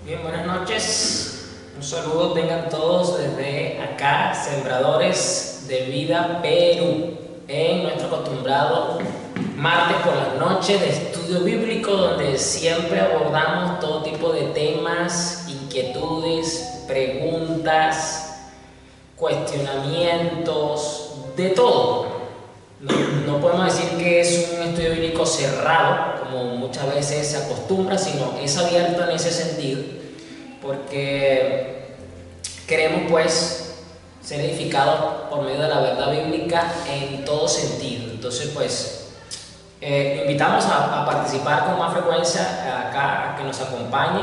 Bien, buenas noches. Un saludo tengan todos desde acá, Sembradores de Vida Perú, en nuestro acostumbrado martes por las noches de estudio bíblico, donde siempre abordamos todo tipo de temas, inquietudes, preguntas, cuestionamientos, de todo. No podemos decir que es un estudio bíblico cerrado, como muchas veces se acostumbra, sino es abierto en ese sentido, porque queremos pues ser edificados por medio de la verdad bíblica en todo sentido. Entonces pues invitamos a participar con más frecuencia acá, a que nos acompañe.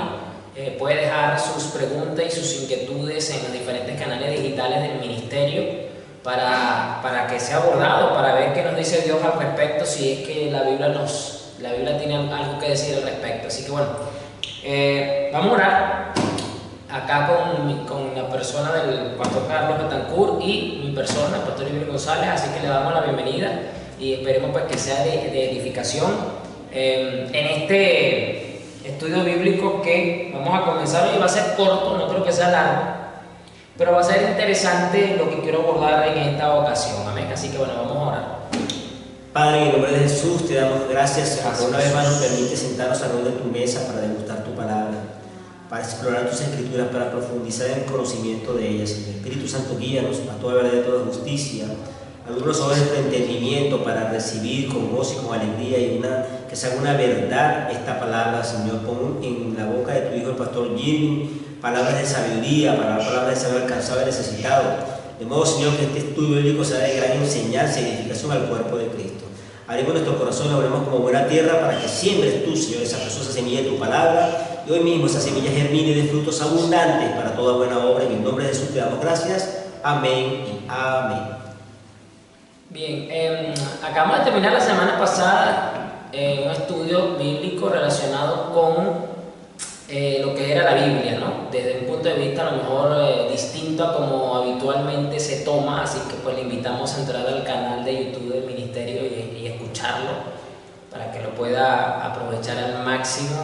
Puede dejar sus preguntas y sus inquietudes en los diferentes canales digitales del ministerio, para que sea abordado, para ver qué nos dice Dios al respecto, si es que la Biblia tiene algo que decir al respecto. Así que bueno, vamos a orar acá con la persona del pastor Carlos Betancourt y mi persona, el pastor Iber González, así que le damos la bienvenida y esperemos pues que sea de edificación en este estudio bíblico que vamos a comenzar. Y va a ser corto, no creo que sea largo, pero va a ser interesante lo que quiero abordar en esta ocasión. Amén. Así que bueno, vamos a orar. Padre, en el nombre de Jesús te damos gracias porque una vez más nos permite sentarnos alrededor de tu mesa para degustar tu palabra, para explorar tus escrituras, para profundizar en el conocimiento de ellas. El Espíritu Santo guíanos a toda verdad y a toda justicia. Algunos ojos de entendimiento para recibir con gozo y con alegría que sea una verdad esta palabra, Señor. Pon en la boca de tu Hijo el pastor Jimmy palabras de sabiduría, palabras de saber alcanzado y necesitado. De modo, Señor, que este estudio bíblico sea de gran enseñanza y edificación al cuerpo de Cristo. Abrimos nuestro corazón, lo abrimos como buena tierra para que siembres tú, Señor, esa preciosa semilla de tu palabra, y hoy mismo esa semilla germine y dé frutos abundantes para toda buena obra. En el nombre de Jesús te damos gracias. Amén y amén. Bien, acabamos de terminar la semana pasada un estudio bíblico relacionado con lo que era la Biblia, ¿no? Desde un punto de vista a lo mejor distinto a como habitualmente se toma, así que pues le invitamos a entrar al canal de YouTube del ministerio y escucharlo para que lo pueda aprovechar al máximo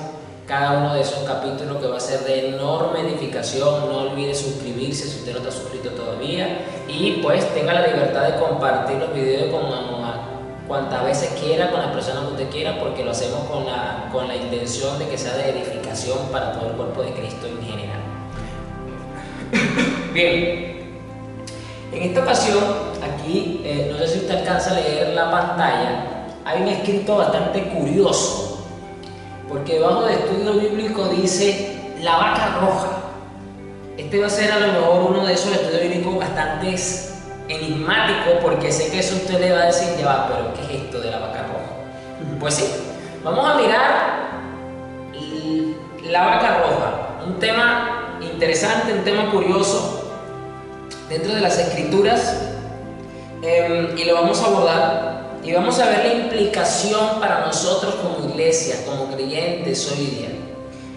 cada uno de esos capítulos, que va a ser de enorme edificación. No olvide suscribirse si usted no está suscrito todavía, y pues tenga la libertad de compartir los videos con cuantas veces quiera, con las personas que usted quiera, porque lo hacemos con la intención de que sea de edificación para todo el cuerpo de Cristo en general. Bien, en esta ocasión aquí, no sé si usted alcanza a leer la pantalla, hay un escrito bastante curioso, porque debajo de estudio bíblico dice la vaca roja. Este va a ser a lo mejor uno de esos estudios bíblicos bastante enigmáticos, porque sé que eso usted le va a decir, ya va, pero ¿qué es esto de la vaca roja? Pues sí, vamos a mirar la vaca roja, un tema interesante, un tema curioso dentro de las escrituras, y lo vamos a abordar. Y vamos a ver la implicación para nosotros como iglesia, como creyentes hoy día.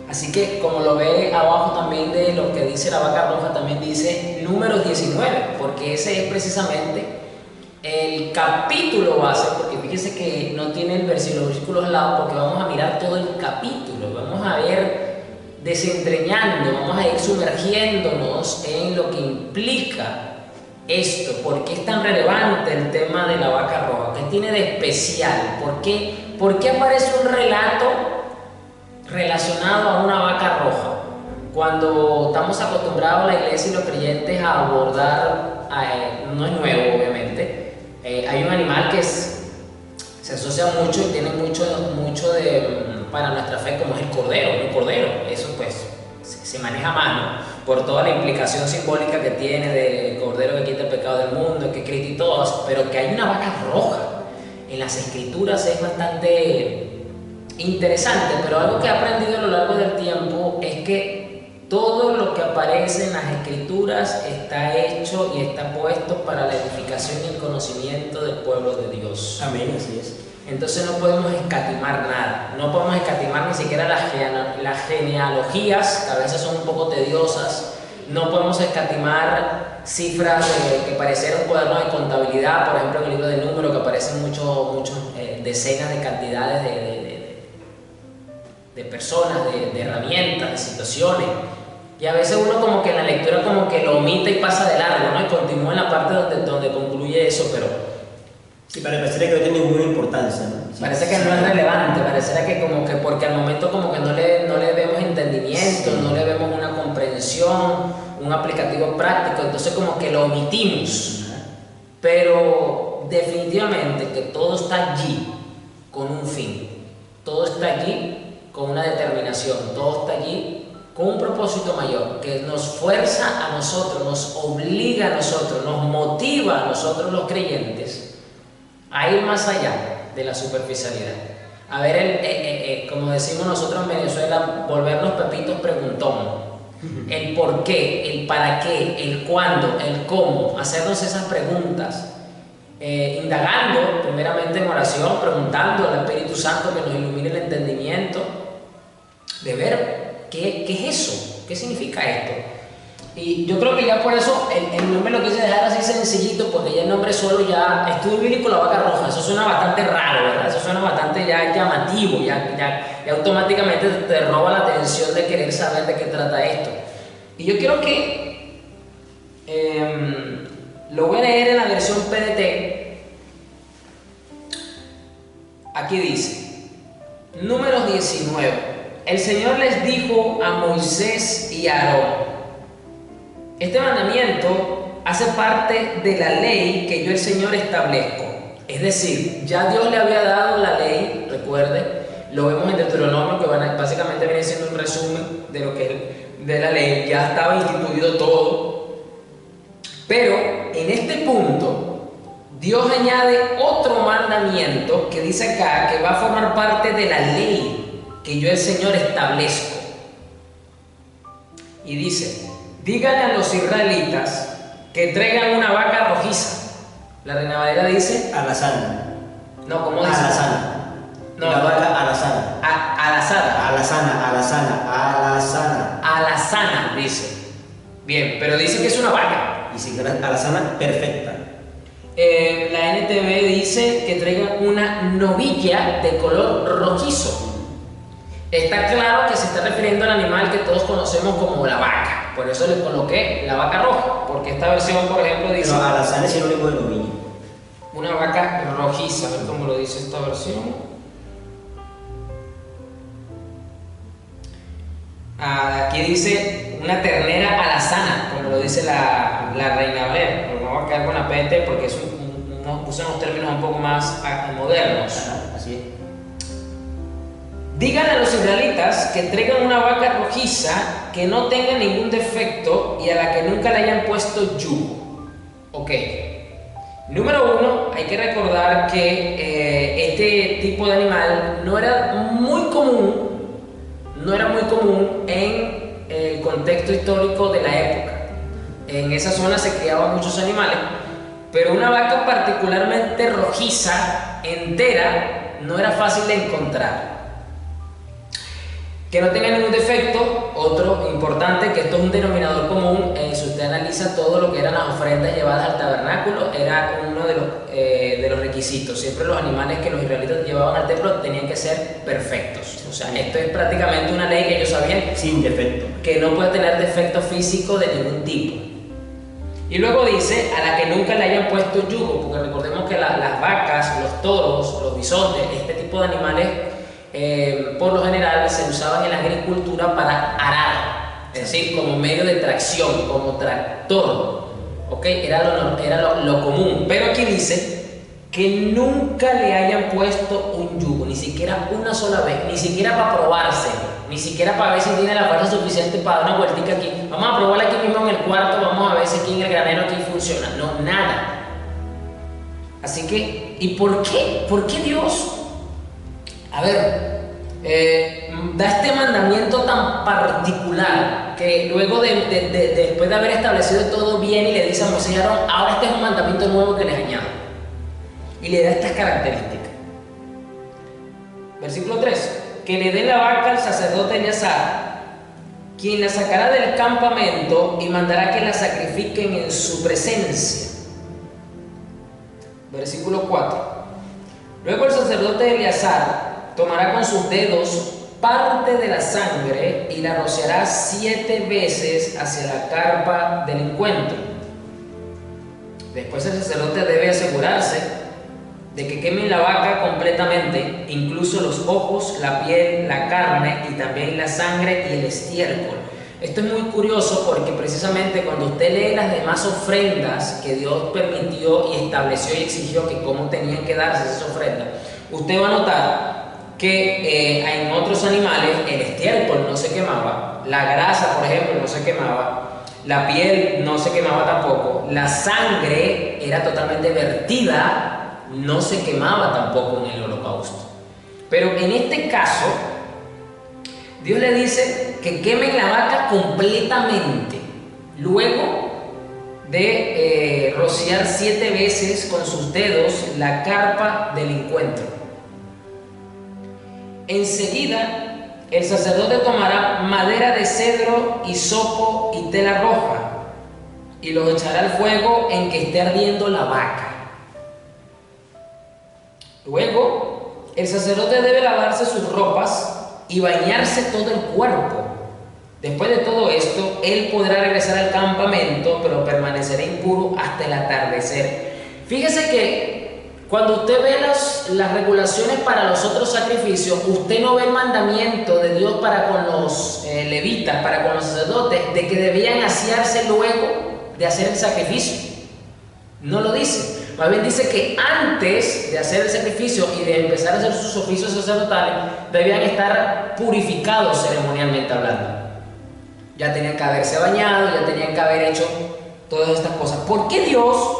Así que, como lo ve abajo también de lo que dice la vaca roja, también dice Números 19, porque ese es precisamente el capítulo base, porque fíjese que no tiene los versículos al lado, porque vamos a mirar todo el capítulo, vamos a ver desentrañando, vamos a ir sumergiéndonos en lo que implica esto. ¿Por qué es tan relevante el tema de la vaca roja? ¿Qué tiene de especial? ¿Por qué aparece un relato relacionado a una vaca roja cuando estamos acostumbrados la iglesia y los creyentes a abordar, no es nuevo obviamente, hay un animal que se asocia mucho y tiene mucho para nuestra fe, como es el cordero, un cordero? Eso pues se maneja más, ¿no? Por toda la implicación simbólica que tiene del cordero que quita el pecado del mundo, que Cristo y todo eso. Pero que hay una vaca roja en las escrituras es bastante interesante. Pero algo que he aprendido a lo largo del tiempo es que todo lo que aparece en las escrituras está hecho y está puesto para la edificación y el conocimiento del pueblo de Dios. Amén, así es. Entonces no podemos escatimar nada, no podemos escatimar ni siquiera las genealogías, que a veces son un poco tediosas. No podemos escatimar cifras que parecieran un cuaderno de contabilidad, por ejemplo en el libro de Números, que aparecen muchos decenas de cantidades de personas, de herramientas, de situaciones. Y a veces uno como que en la lectura como que lo omite y pasa de largo, ¿no? Y continúa en la parte donde concluye eso, pero... Sí, parecería que no tiene ninguna importancia, ¿no? Parece que no es relevante, pareciera que como que porque al momento como que no le vemos entendimiento, sí, no le vemos una comprensión, un aplicativo práctico, entonces como que lo omitimos. Pero definitivamente que todo está allí con un fin, todo está allí con una determinación, todo está allí con un propósito mayor que nos fuerza a nosotros, nos obliga a nosotros, nos motiva a nosotros los creyentes a ir más allá de la superficialidad. A ver, como decimos nosotros en Venezuela, volvernos pepitos preguntón. El por qué, el para qué, el cuándo, el cómo, hacernos esas preguntas, indagando primeramente en oración, preguntando al Espíritu Santo que nos ilumine el entendimiento, de ver qué es eso, qué significa esto. Y yo creo que ya por eso el nombre lo quise dejar así sencillito, porque ya el nombre solo ya, estudio bíblico la vaca roja, eso suena bastante raro, ¿verdad? Eso suena bastante ya llamativo, ya automáticamente te roba la atención de querer saber de qué trata esto. Y yo quiero que lo voy a leer en la versión PDT. Aquí dice, Números 19. El Señor les dijo a Moisés y a Aarón: este mandamiento hace parte de la ley que yo el Señor establezco. Es decir, ya Dios le había dado la ley, recuerde, lo vemos en Deuteronomio, que básicamente viene siendo un resumen de lo que es de la ley, ya estaba instituido todo. Pero en este punto, Dios añade otro mandamiento que dice acá que va a formar parte de la ley que yo el Señor establezco. Y dice: díganle a los israelitas que traigan una vaca rojiza. La Reina Valera dice alazana. No, ¿cómo dice? Alazana. No, la vaca alazana. Alazada. Alazana, dice. Bien, pero dice que es una vaca. Y si alazana perfecta. La NTV dice que traigan una novilla de color rojizo. Está claro que se está refiriendo al animal que todos conocemos como la vaca. Por eso le coloqué la vaca roja, porque esta versión, por ejemplo, dice... Pero alazana es sinónimo de novillo. Una vaca rojiza, a ver cómo lo dice esta versión. Aquí dice una ternera alazana, como lo dice la Reina Valera. Pero no va a quedar con la PT porque usan unos términos un poco más modernos. Así es. Díganle a los israelitas que traigan una vaca rojiza que no tenga ningún defecto y a la que nunca le hayan puesto yugo. Ok. Número 1, hay que recordar que este tipo de animal no era muy común en el contexto histórico de la época. En esa zona se criaban muchos animales, pero una vaca particularmente rojiza, entera, no era fácil de encontrar. Que no tenga ningún defecto, otro importante, que esto es un denominador común, si usted analiza todo lo que eran las ofrendas llevadas al tabernáculo, era uno de los requisitos. Siempre los animales que los israelitas llevaban al templo tenían que ser perfectos. O sea, esto es prácticamente una ley que ellos sabían. Sin defecto. Que no puede tener defecto físico de ningún tipo. Y luego dice, a la que nunca le hayan puesto yugo, porque recordemos que las vacas, los toros, los bisontes, este tipo de animales, por lo general se usaban en la agricultura para arar, es decir, como medio de tracción, como tractor, ¿ok? Era lo común, pero aquí dice que nunca le hayan puesto un yugo, ni siquiera una sola vez, ni siquiera para probarse, ni siquiera para ver si tiene la fuerza suficiente para dar una vueltica aquí. Vamos a probarla aquí mismo en el cuarto, vamos a ver si aquí en el granero aquí funciona. No, nada. Así que, ¿y por qué? ¿Por qué Dios? A ver, da este mandamiento tan particular que luego después de haber establecido todo bien y le dice a Moisés y a Aarón, ahora este es un mandamiento nuevo que les añado y le da estas características. Versículo 3: que le dé la vaca al sacerdote Eleazar, quien la sacará del campamento y mandará que la sacrifiquen en su presencia. Versículo 4: luego el sacerdote Eleazar tomará con sus dedos parte de la sangre y la rociará 7 veces hacia la carpa del encuentro. Después el sacerdote debe asegurarse de que quemen la vaca completamente, incluso los ojos, la piel, la carne y también la sangre y el estiércol. Esto es muy curioso porque precisamente cuando usted lee las demás ofrendas que Dios permitió y estableció y exigió que cómo tenían que darse esas ofrendas, usted va a notar que en otros animales el estiércol no se quemaba, la grasa, por ejemplo, no se quemaba, la piel no se quemaba tampoco, la sangre era totalmente vertida, no se quemaba tampoco en el holocausto. Pero en este caso, Dios le dice que quemen la vaca completamente, luego de rociar 7 veces con sus dedos la carpa del encuentro. Enseguida, el sacerdote tomará madera de cedro, hisopo y tela roja y los echará al fuego en que esté ardiendo la vaca. Luego, el sacerdote debe lavarse sus ropas y bañarse todo el cuerpo. Después de todo esto, él podrá regresar al campamento, pero permanecerá impuro hasta el atardecer. Fíjese que cuando usted ve las regulaciones para los otros sacrificios, usted no ve el mandamiento de Dios para con los levitas, para con los sacerdotes, de que debían asearse luego de hacer el sacrificio. No lo dice. Más bien dice que antes de hacer el sacrificio y de empezar a hacer sus oficios sacerdotales, debían estar purificados ceremonialmente hablando. Ya tenían que haberse bañado, ya tenían que haber hecho todas estas cosas. ¿Por qué Dios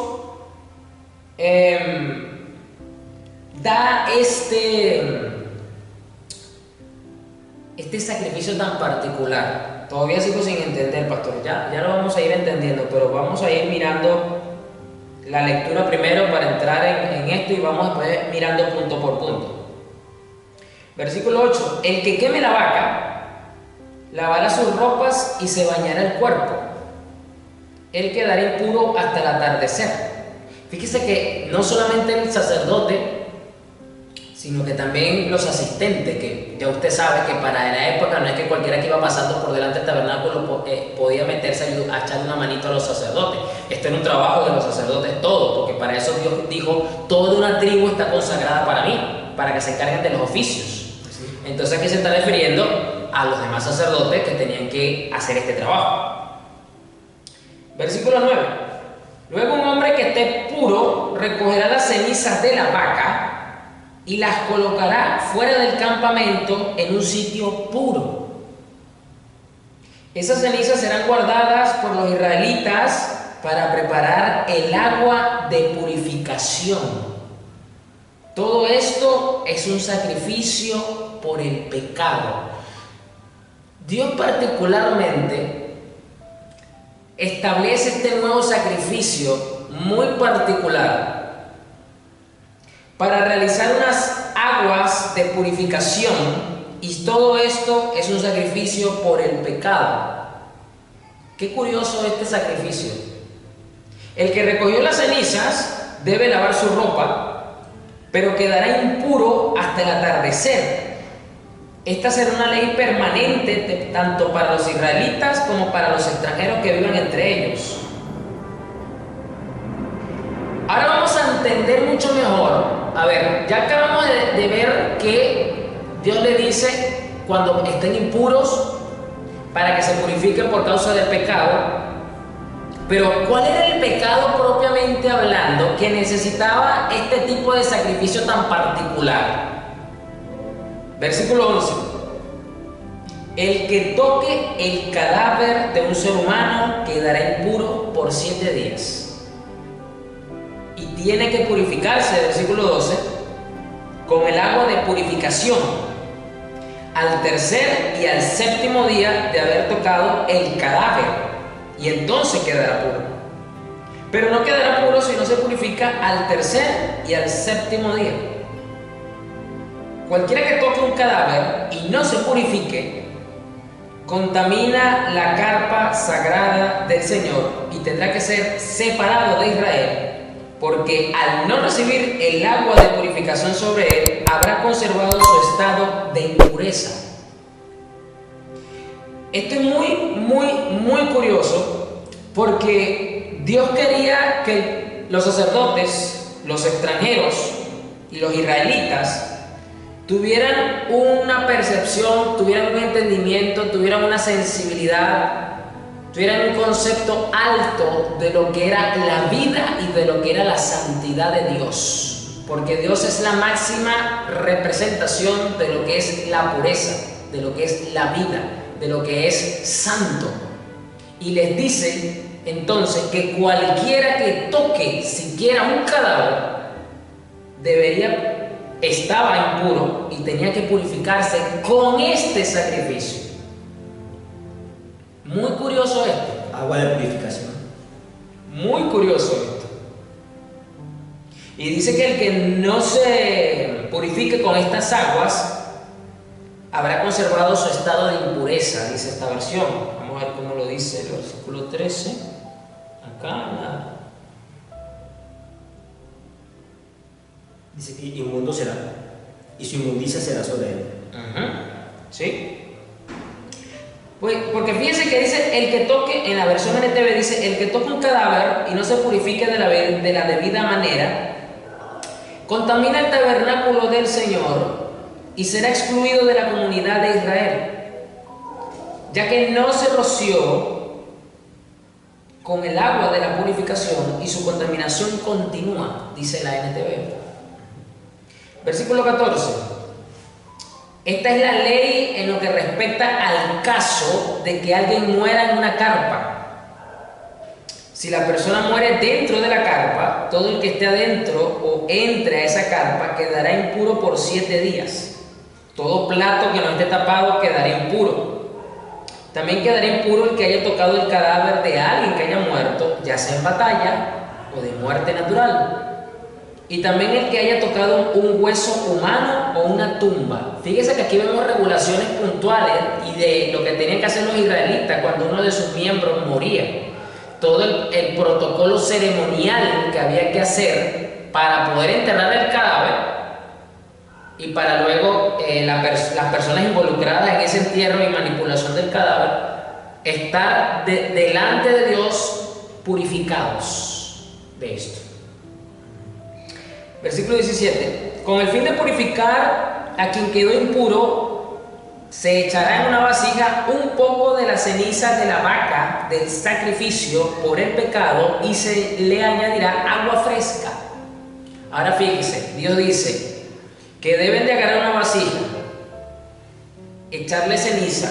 da este sacrificio tan particular? Todavía sigo sin entender, pastor. Ya lo vamos a ir entendiendo, pero vamos a ir mirando la lectura primero para entrar en esto y vamos después mirando punto por punto. Versículo 8. El que queme la vaca lavará sus ropas y se bañará el cuerpo. Él quedará impuro hasta el atardecer. Fíjese que no solamente el sacerdote, sino que también los asistentes, que ya usted sabe que para la época no es que cualquiera que iba pasando por delante del tabernáculo podía meterse a echar una manito a los sacerdotes. Esto era un trabajo de los sacerdotes todo, porque para eso Dios dijo, toda una tribu está consagrada para mí, para que se encarguen de los oficios. Entonces aquí se está refiriendo a los demás sacerdotes que tenían que hacer este trabajo. Versículo 9. Luego un hombre que esté puro recogerá las cenizas de la vaca y las colocará fuera del campamento en un sitio puro. Esas cenizas serán guardadas por los israelitas para preparar el agua de purificación. Todo esto es un sacrificio por el pecado. Dios particularmente establece este nuevo sacrificio muy particular para realizar unas aguas de purificación, y todo esto es un sacrificio por el pecado. Qué curioso este sacrificio. El que recogió las cenizas debe lavar su ropa, pero quedará impuro hasta el atardecer. Esta será una ley permanente tanto para los israelitas como para los extranjeros que vivan entre ellos. Ahora vamos a entender mucho mejor. A ver, ya acabamos de ver que Dios le dice cuando estén impuros para que se purifiquen por causa del pecado. Pero ¿cuál era el pecado propiamente hablando que necesitaba este tipo de sacrificio tan particular? Versículo 11. El que toque el cadáver de un ser humano quedará impuro por 7 días. Y tiene que purificarse, versículo 12, con el agua de purificación al tercer y al séptimo día de haber tocado el cadáver, y entonces quedará puro. Pero no quedará puro si no se purifica al tercer y al séptimo día. Cualquiera que toque un cadáver y no se purifique, contamina la carpa sagrada del Señor y tendrá que ser separado de Israel, porque al no recibir el agua de purificación sobre él, habrá conservado su estado de impureza. Esto es muy curioso, porque Dios quería que los sacerdotes, los extranjeros y los israelitas tuvieran una percepción, tuvieran un entendimiento, tuvieran una sensibilidad, tuvieran un concepto alto de lo que era la vida y de lo que era la santidad de Dios. Porque Dios es la máxima representación de lo que es la pureza, de lo que es la vida, de lo que es santo. Y les dice entonces que cualquiera que toque siquiera un cadáver estaba impuro y tenía que purificarse con este sacrificio. Muy curioso esto. Agua de purificación. Muy curioso esto. Y dice que el que no se purifique con estas aguas habrá conservado su estado de impureza, dice esta versión. Vamos a ver cómo lo dice el versículo 13. Acá. Dice que inmundo será, y su inmundicia será sobre él. ¿Sí? Pues, porque fíjense que dice, el que toque, en la versión NTV dice, el que toque un cadáver y no se purifique de la debida manera, contamina el tabernáculo del Señor y será excluido de la comunidad de Israel, ya que no se roció con el agua de la purificación y su contaminación continúa, dice la NTV. Versículo 14. Esta es la ley en lo que respecta al caso de que alguien muera en una carpa. Si la persona muere dentro de la carpa, todo el que esté adentro o entre a esa carpa quedará impuro por 7 días. Todo plato que no esté tapado quedará impuro. También quedará impuro el que haya tocado el cadáver de alguien que haya muerto, ya sea en batalla o de muerte natural. Y también el que haya tocado un hueso humano o una tumba. Fíjese que aquí vemos regulaciones puntuales y de lo que tenían que hacer los israelitas cuando uno de sus miembros moría. Todo el protocolo ceremonial que había que hacer para poder enterrar el cadáver y para luego las personas involucradas en ese entierro y manipulación del cadáver estar delante de Dios purificados de esto. Versículo 17. Con el fin de purificar a quien quedó impuro, se echará en una vasija un poco de la ceniza de la vaca del sacrificio por el pecado y se le añadirá agua fresca. Ahora fíjense, Dios dice que deben de agarrar una vasija, echarle ceniza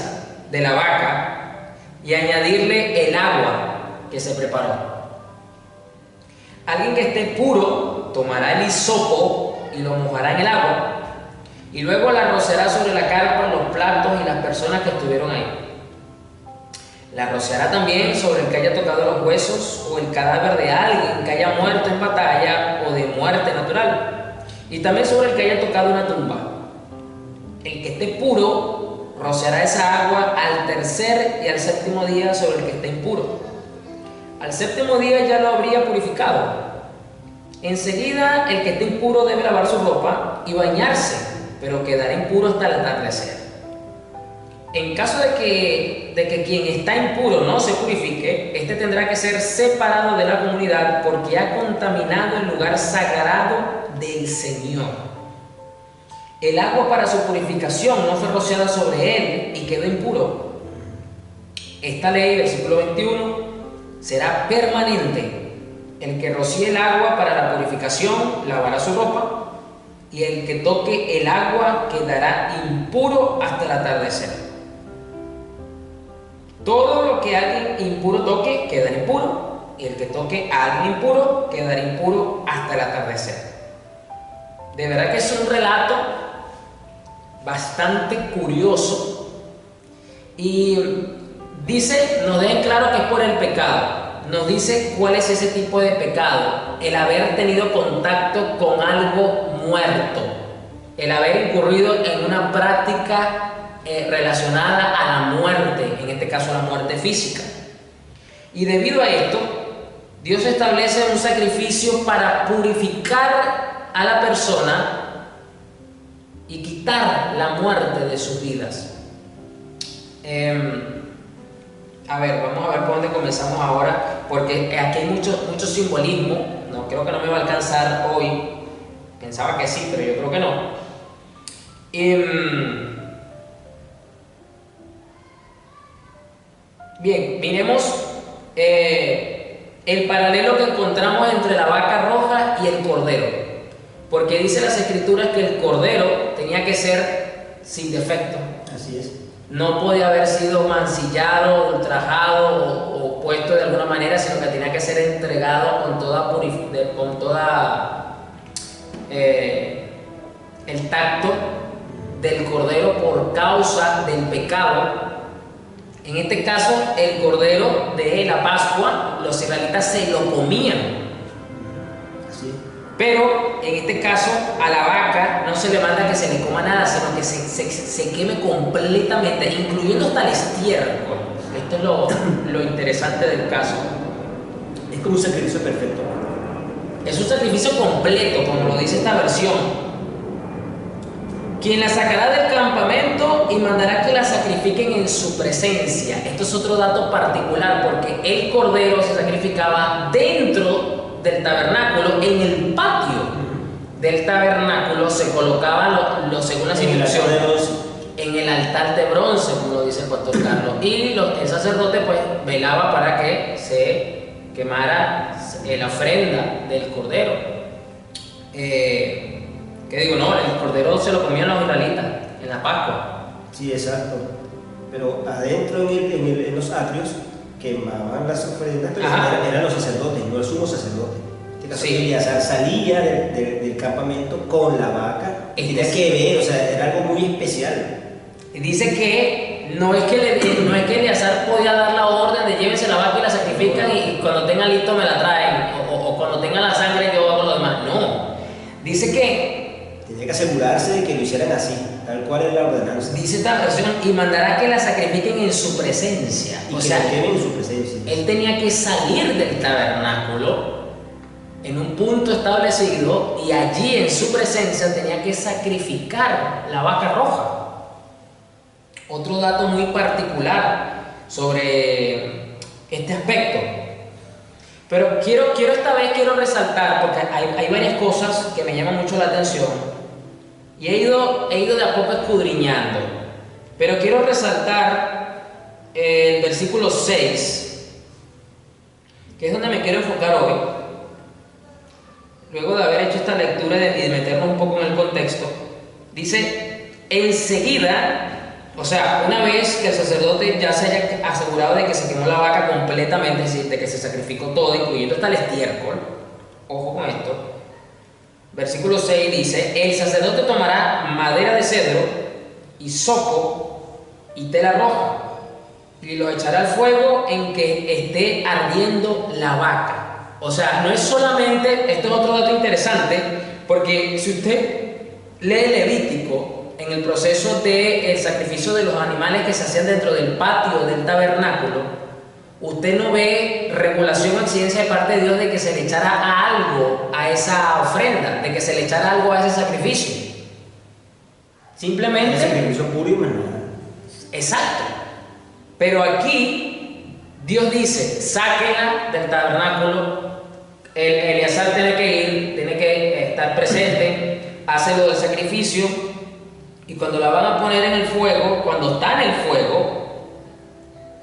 de la vaca y añadirle el agua que se preparó. Alguien que esté puro tomará el hisopo y lo mojará en el agua y luego la rociará sobre la carpa, los platos y las personas que estuvieron ahí. La rociará también sobre el que haya tocado los huesos o el cadáver de alguien que haya muerto en batalla o de muerte natural, y también sobre el que haya tocado una tumba. El que esté puro rociará esa agua al tercer y al séptimo día sobre el que esté impuro. Al séptimo día ya lo habría purificado. Enseguida el que esté impuro debe lavar su ropa y bañarse, pero quedará impuro hasta el atardecer. En caso de que quien está impuro no se purifique, este tendrá que ser separado de la comunidad porque ha contaminado el lugar sagrado del Señor. El agua para su purificación no fue rociada sobre él y quedó impuro. Esta ley, versículo 21, será permanente. El que rocíe el agua para la purificación lavará su ropa, y el que toque el agua quedará impuro hasta el atardecer. Todo lo que alguien impuro toque quedará impuro, y el que toque a alguien impuro quedará impuro hasta el atardecer. De verdad que es un relato bastante curioso, y dice, nos deja claro que es por el pecado. Nos dice cuál es ese tipo de pecado: el haber tenido contacto con algo muerto, el haber incurrido en una práctica relacionada a la muerte, en este caso la muerte física. Y debido a esto, Dios establece un sacrificio para purificar a la persona y quitar la muerte de sus vidas. A ver, vamos a ver por dónde comenzamos ahora, porque aquí hay mucho simbolismo. No, creo que no me va a alcanzar hoy. Pensaba que sí, pero yo creo que no. Bien, miremos el paralelo que encontramos entre la vaca roja y el cordero. Porque dice las escrituras que el cordero tenía que ser sin defecto. Así es. No podía haber sido mancillado, ultrajado o puesto de alguna manera, sino que tenía que ser entregado con toda el tacto del cordero por causa del pecado. En este caso, el cordero de la Pascua, los israelitas se lo comían. Así es. Pero en este caso, a la vaca no se le manda que se le coma nada, sino que se queme completamente, incluyendo hasta el estiércol. Esto es lo interesante del caso. Es como un sacrificio perfecto. Es un sacrificio completo, como lo dice esta versión. Quien la sacará del campamento y mandará que la sacrifiquen en su presencia. Esto es otro dato particular, porque el cordero se sacrificaba dentro del tabernáculo, en el patio del tabernáculo se colocaban según las instrucciones en el altar de bronce, como lo dice el pastor Carlos, y el sacerdote pues velaba para que se quemara la ofrenda del cordero. ¿Qué digo? No, el cordero se lo comían los israelitas en la Pascua. Sí, exacto. Pero adentro en los atrios quemaban las ofrendas, pero eran los sacerdotes, no el sumo sacerdote. Sí. Salía del campamento con la vaca y tenía que ver, o sea, era algo muy especial. Dice que no es que Eleazar podía dar la orden de llévense la vaca y la sacrifican y cuando tengan listo me la traen, o cuando tengan la sangre yo hago lo demás. No. Dice que tenía que asegurarse de que lo hicieran así, tal cual es la ordenanza. Dice esta versión, y mandará que la sacrifiquen en su presencia. Y que la quemen en su presencia. Él tenía que salir del tabernáculo en un punto establecido y allí en su presencia tenía que sacrificar la vaca roja. Otro dato muy particular sobre este aspecto. Pero esta vez quiero resaltar, porque hay varias cosas que me llaman mucho la atención y he ido de a poco escudriñando, pero quiero resaltar el versículo 6, que es donde me quiero enfocar hoy. Luego de haber hecho esta lectura y de meternos un poco en el contexto, dice, enseguida, o sea, una vez que el sacerdote ya se haya asegurado de que se quemó la vaca completamente, es decir, de que se sacrificó todo, incluyendo hasta el estiércol, ojo con esto, versículo 6 dice, el sacerdote tomará madera de cedro, hisopo y tela roja, y lo echará al fuego en que esté ardiendo la vaca. O sea, no es solamente, esto es otro dato interesante, porque si usted lee Levítico, en el proceso del sacrificio de los animales que se hacían dentro del patio del tabernáculo, usted no ve regulación o exigencia de parte de Dios de que se le echara algo a esa ofrenda, de que se le echara algo a ese sacrificio. Simplemente... El sacrificio puro y más nada. Exacto. Pero aquí Dios dice, sáquenla del tabernáculo, Eleazar tiene que ir, tiene que estar presente, hace lo del sacrificio, y cuando la van a poner en el fuego, cuando está en el fuego,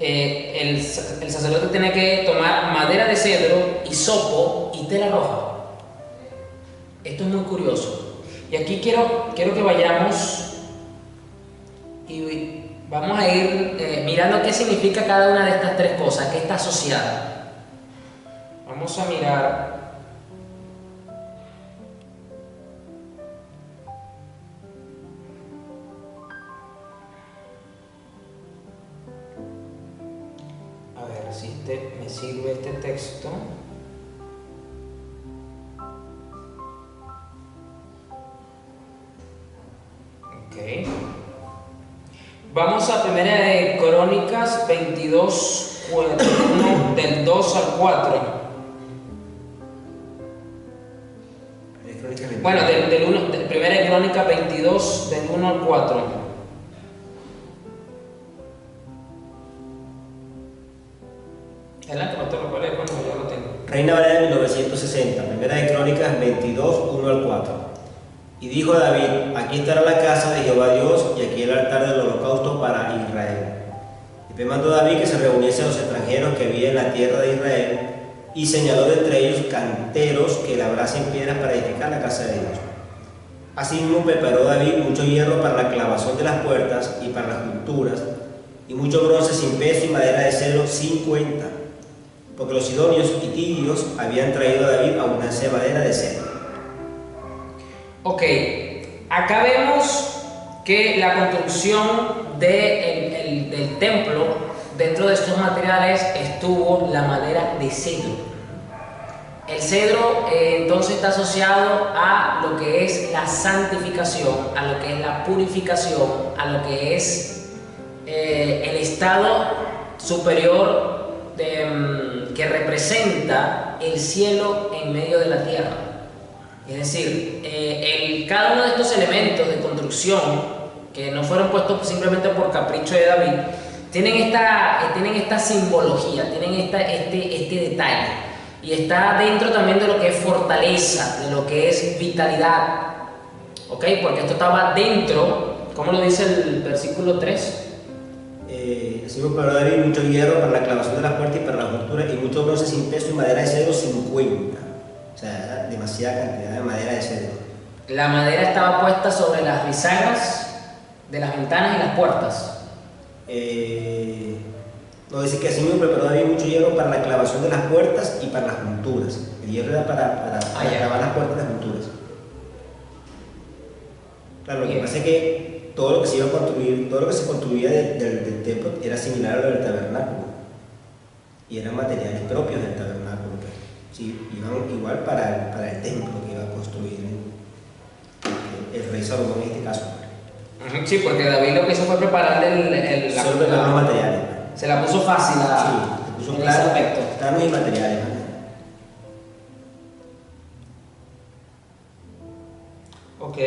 el sacerdote tiene que tomar madera de cedro, hisopo y tela roja. Esto es muy curioso. Y aquí quiero que vayamos y vamos a ir mirando qué significa cada una de estas tres cosas, qué está asociada. Vamos a mirar. A ver si me sirve este texto. Ok. Vamos a Primera de Crónicas 22, 1, del 2 al 4. Bueno, Primera de Crónicas 22, del 1 al 4. Adelante, pastor, lo cual es cuando yo lo tengo. Reina Valera de 1960, Primera de Crónicas 22, 1 al 4. Y dijo David: aquí estará la casa de Jehová Dios y aquí el altar del holocausto para Israel. Después mandó David que se reuniese a los extranjeros que había en la tierra de Israel y señaló de entre ellos canteros que labrasen piedras para edificar la casa de Dios. Asimismo preparó David mucho hierro para la clavación de las puertas y para las junturas, y mucho bronce sin peso y madera de cedro sin cuenta, porque los sidonios y tirios habían traído a David abundancia de madera de cedro. Ok, acá vemos que la construcción del templo, dentro de estos materiales estuvo la madera de cedro. El cedro entonces está asociado a lo que es la santificación, a lo que es la purificación, a lo que es el estado superior que representa el cielo en medio de la tierra. Es decir, cada uno de estos elementos de construcción, que no fueron puestos simplemente por capricho de David, tienen esta simbología, tienen este detalle. Y está dentro también de lo que es fortaleza, de lo que es vitalidad. ¿Ok? Porque esto estaba dentro, ¿cómo lo dice el versículo 3? Así para David mucho hierro para la clavación de las puertas y para la juntura, y mucho bronce sin peso y madera de cedro sin cuenta. O sea, demasiada cantidad de madera de cedro. La madera estaba puesta sobre las bisagras de las ventanas y las puertas. No, dice que así mismo preparó David mucho hierro para la clavación de las puertas y para las junturas. El hierro era para clavar las puertas y las junturas. Claro, lo que pasa es que todo lo que se iba a construir, todo lo que se construía del templo era similar a lo del tabernáculo. Y eran materiales propios del tabernáculo. Sí, iban igual para el templo que iba a construir el rey Salomón en este caso. Sí, porque David lo que hizo fue prepararle los materiales. Se la puso fácil puso en ese aspecto. Planos y materiales. Ok.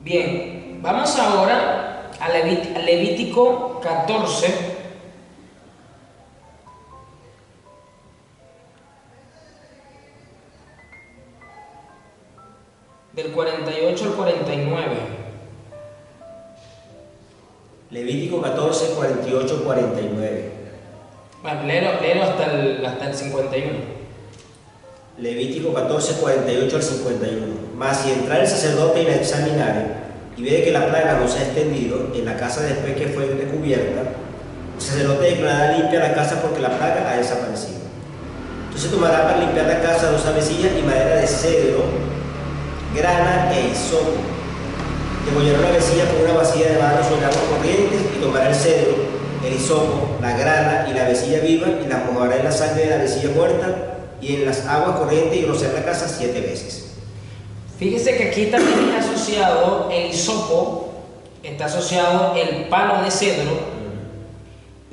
Bien, vamos ahora a Levítico 14. Del 48 al 49. Levítico 14, 48, 49. Bueno, léelo hasta el 51. Levítico 14, 48 al 51. Mas si entrar el sacerdote y la examinare, y ve que la plaga no se ha extendido en la casa después que fue descubierta, el sacerdote declarará limpia la casa porque la plaga ha desaparecido. Entonces tomará para limpiar la casa 2 avecillas y madera de cedro, grana e hisopo. Degollará una avecilla con una vasija de barro sobre aguas corrientes y tomará el cedro, el hisopo, la grana y la avecilla viva y las mojará en la sangre de la avecilla muerta y en las aguas corrientes y rociar la casa 7 veces. Fíjese que aquí también está asociado el hisopo, está asociado el palo de cedro,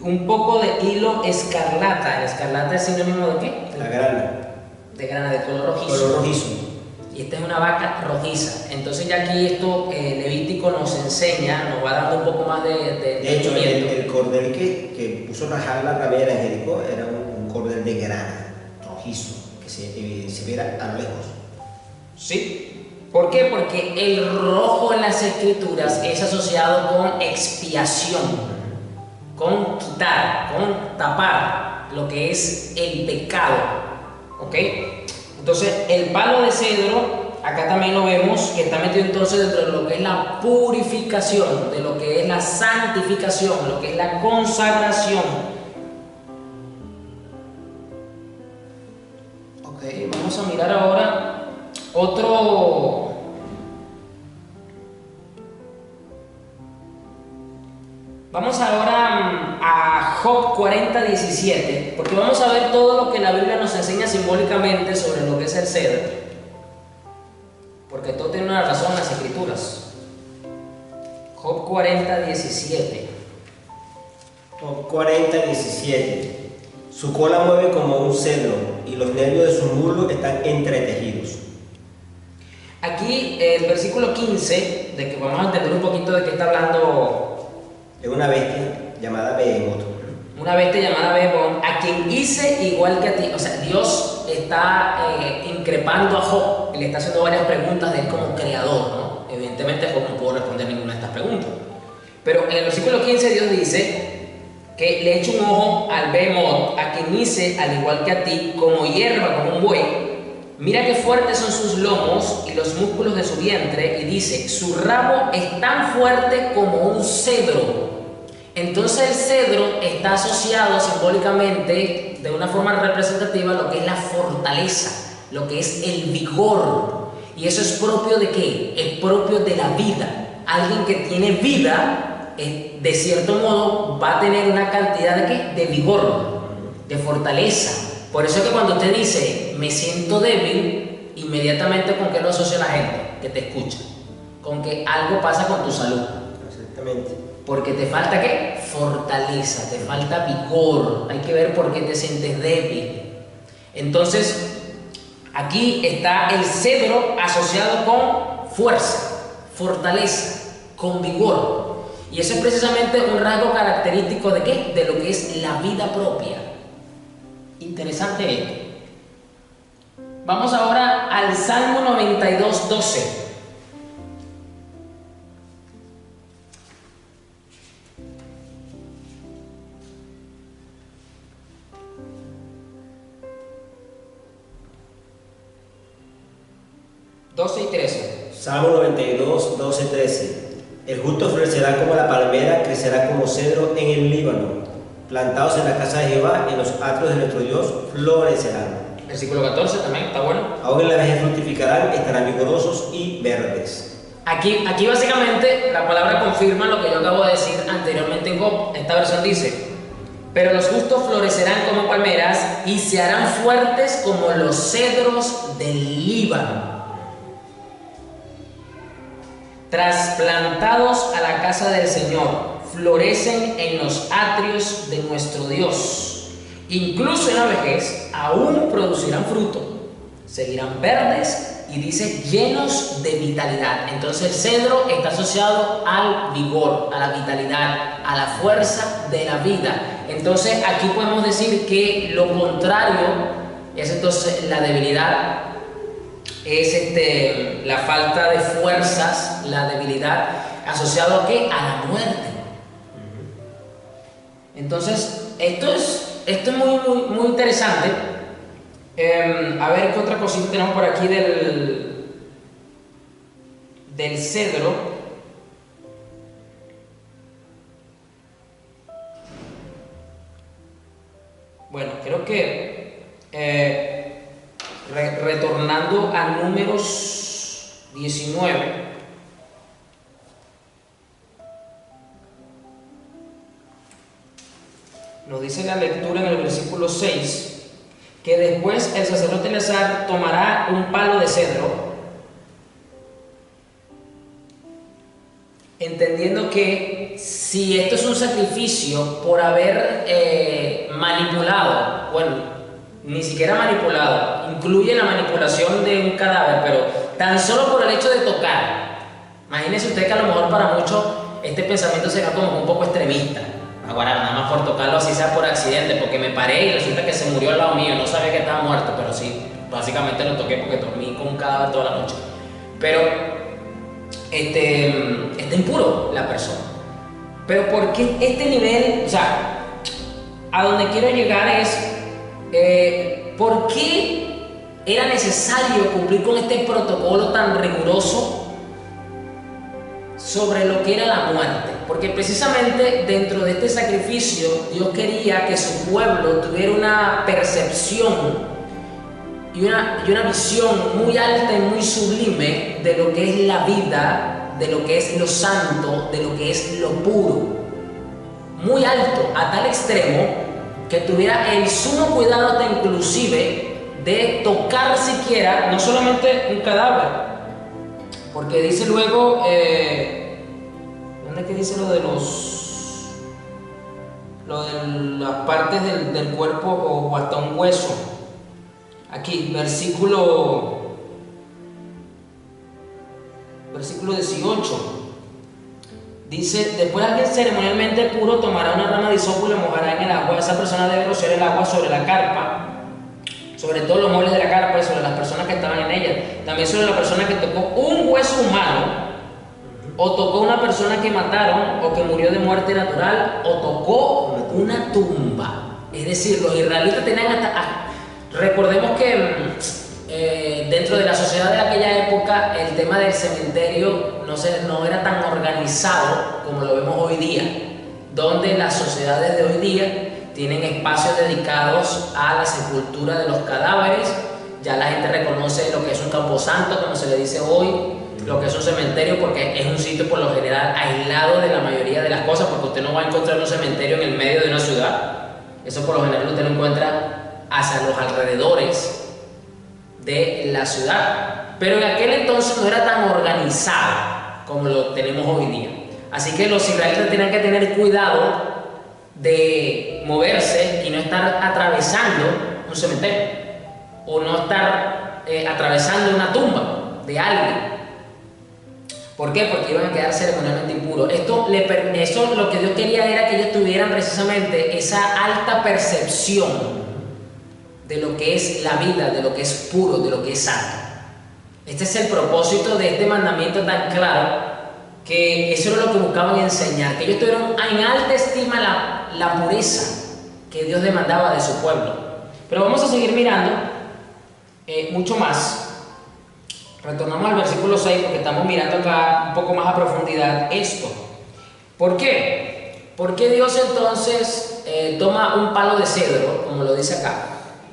un poco de hilo escarlata. ¿El escarlata es sinónimo de qué? La grana. De grana, de color rojizo. Color rojizo. Y esta es una vaca rojiza. Entonces ya aquí esto Levítico nos enseña, nos va dando un poco más de hecho, el cordel que puso Rahab la ramera en Jericó era un cordel de grana, rojizo, que se viera a lo lejos. Sí. ¿Por qué? Porque el rojo en las escrituras es asociado con expiación, con quitar, con tapar lo que es el pecado. ¿Ok? Entonces, el palo de cedro, acá también lo vemos, que está metido entonces dentro de lo que es la purificación, de lo que es la santificación, lo que es la consagración. Ok, vamos a mirar ahora otro... Vamos ahora a Job 40:17, porque vamos a ver todo lo que la Biblia nos enseña simbólicamente sobre lo que es el cedro. Porque todo tiene una razón en las escrituras. Job 40:17. Job 40:17. Su cola mueve como un cedro y los nervios de su muslo están entretejidos. Aquí el versículo 15 de que vamos a entender un poquito de qué está hablando. Es una bestia llamada Behemoth. Una bestia llamada Behemoth, a quien hice igual que a ti. O sea, Dios está increpando a Job y le está haciendo varias preguntas de él como creador, ¿no? Evidentemente Job no pudo responder ninguna de estas preguntas. Pero en el versículo 15 Dios dice que le echo un ojo al Behemoth, a quien hice al igual que a ti, como hierba, como un buey. Mira qué fuertes son sus lomos y los músculos de su vientre, y dice, su rabo es tan fuerte como un cedro. Entonces el cedro está asociado simbólicamente, de una forma representativa, a lo que es la fortaleza, lo que es el vigor. Y eso es propio ¿de qué? Es propio de la vida. Alguien que tiene vida, de cierto modo, va a tener una cantidad de ¿qué? De vigor, de fortaleza. Por eso es que cuando usted dice, me siento débil, inmediatamente ¿con qué lo asocia la gente que te escucha? Con que algo pasa con tu salud. Exactamente. Porque te falta ¿qué? Fortaleza, te falta vigor. Hay que ver por qué te sientes débil. Entonces, aquí está el cedro asociado con fuerza, fortaleza, con vigor. Y eso es precisamente un rasgo característico de ¿qué? De lo que es la vida propia. Interesante esto. Vamos ahora al Salmo 92, 12. Y 13. Salmo 92, 12, 13. El justo florecerá como la palmera, crecerá como cedro en el Líbano. Plantados en la casa de Jehová, en los atrios de nuestro Dios, florecerán. Versículo 14 también, está bueno. Aún en la vejez fructificarán, estarán vigorosos y verdes. Aquí básicamente la palabra confirma lo que yo acabo de decir anteriormente en Job. Esta versión dice, pero los justos florecerán como palmeras y se harán fuertes como los cedros del Líbano. Trasplantados a la casa del Señor, florecen en los atrios de nuestro Dios. Incluso en la vejez aún producirán fruto, seguirán verdes y dice llenos de vitalidad. Entonces el cedro está asociado al vigor, a la vitalidad, a la fuerza de la vida. Entonces aquí podemos decir que lo contrario es entonces la debilidad, es la falta de fuerzas, la debilidad, asociado ¿a qué? A la muerte. Entonces esto es muy interesante. A ver qué otra cosita tenemos por aquí del cedro. Bueno, creo que retornando a Números 19, nos dice la lectura en el versículo 6 que después el sacerdote Eleazar tomará un palo de cedro, entendiendo que si esto es un sacrificio por haber manipulado, bueno, ni siquiera manipulado, incluye la manipulación de un cadáver, pero tan solo por el hecho de tocar. Imagínense usted que a lo mejor para muchos este pensamiento será como un poco extremista. Ahora, nada más por tocarlo así sea por accidente, porque me paré y resulta que se murió al lado mío, no sabía que estaba muerto, pero sí, básicamente lo toqué porque dormí con un cadáver toda la noche. Pero está impuro la persona. Pero ¿por qué este nivel? O sea, a donde quiero llegar es ¿por qué era necesario cumplir con este protocolo tan riguroso sobre lo que era la muerte? Porque precisamente dentro de este sacrificio Dios quería que su pueblo tuviera una percepción y una visión muy alta y muy sublime de lo que es la vida, de lo que es lo santo, de lo que es lo puro. Muy alto, a tal extremo que tuviera el sumo cuidado hasta inclusive de tocar siquiera, no solamente un cadáver, porque dice luego, ¿dónde es que dice lo de las partes del cuerpo o hasta un hueso? Aquí, versículo versículo 18. Dice, después alguien ceremonialmente puro tomará una rama de hisopo y la mojará en el agua. Esa persona debe rociar el agua sobre la carpa, sobre todos los muebles de la carpa y sobre las personas que estaban en ella. También sobre la persona que tocó un hueso humano, o tocó una persona que mataron, o que murió de muerte natural, o tocó una tumba. Es decir, los israelitas tenían recordemos que dentro de la sociedad de aquella época el tema del cementerio no era tan organizado como lo vemos hoy día, donde las sociedades de hoy día tienen espacios dedicados a la sepultura de los cadáveres. Ya la gente reconoce lo que es un camposanto, como se le dice hoy, lo que es un cementerio, porque es un sitio por lo general aislado de la mayoría de las cosas, porque usted no va a encontrar un cementerio en el medio de una ciudad. Eso por lo general usted lo encuentra hacia los alrededores de la ciudad, pero en aquel entonces no era tan organizado como lo tenemos hoy día. Así que los israelitas tenían que tener cuidado de moverse y no estar atravesando un cementerio o no estar atravesando una tumba de alguien. ¿Por qué? Porque iban a quedar ceremonialmente impuros. Eso lo que Dios quería era que ellos tuvieran precisamente esa alta percepción de lo que es la vida, de lo que es puro, de lo que es santo. Este es el propósito de este mandamiento tan claro, que eso era lo que buscaban enseñar, que ellos tuvieron en alta estima la pureza que Dios demandaba de su pueblo. Pero vamos a seguir mirando mucho más. Retornamos al versículo 6 porque estamos mirando acá un poco más a profundidad esto. ¿Por qué? ¿Por qué Dios entonces toma un palo de cedro, como lo dice acá?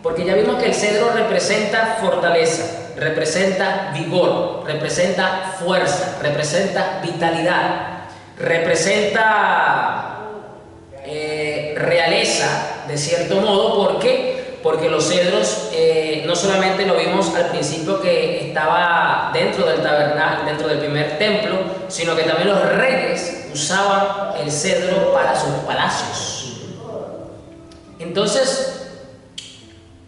Porque ya vimos que el cedro representa fortaleza, representa vigor, representa fuerza, representa vitalidad, representa realeza de cierto modo. ¿Por qué? Porque los cedros no solamente lo vimos al principio que estaba dentro del tabernáculo, dentro del primer templo, sino que también los reyes usaban el cedro para sus palacios. Entonces,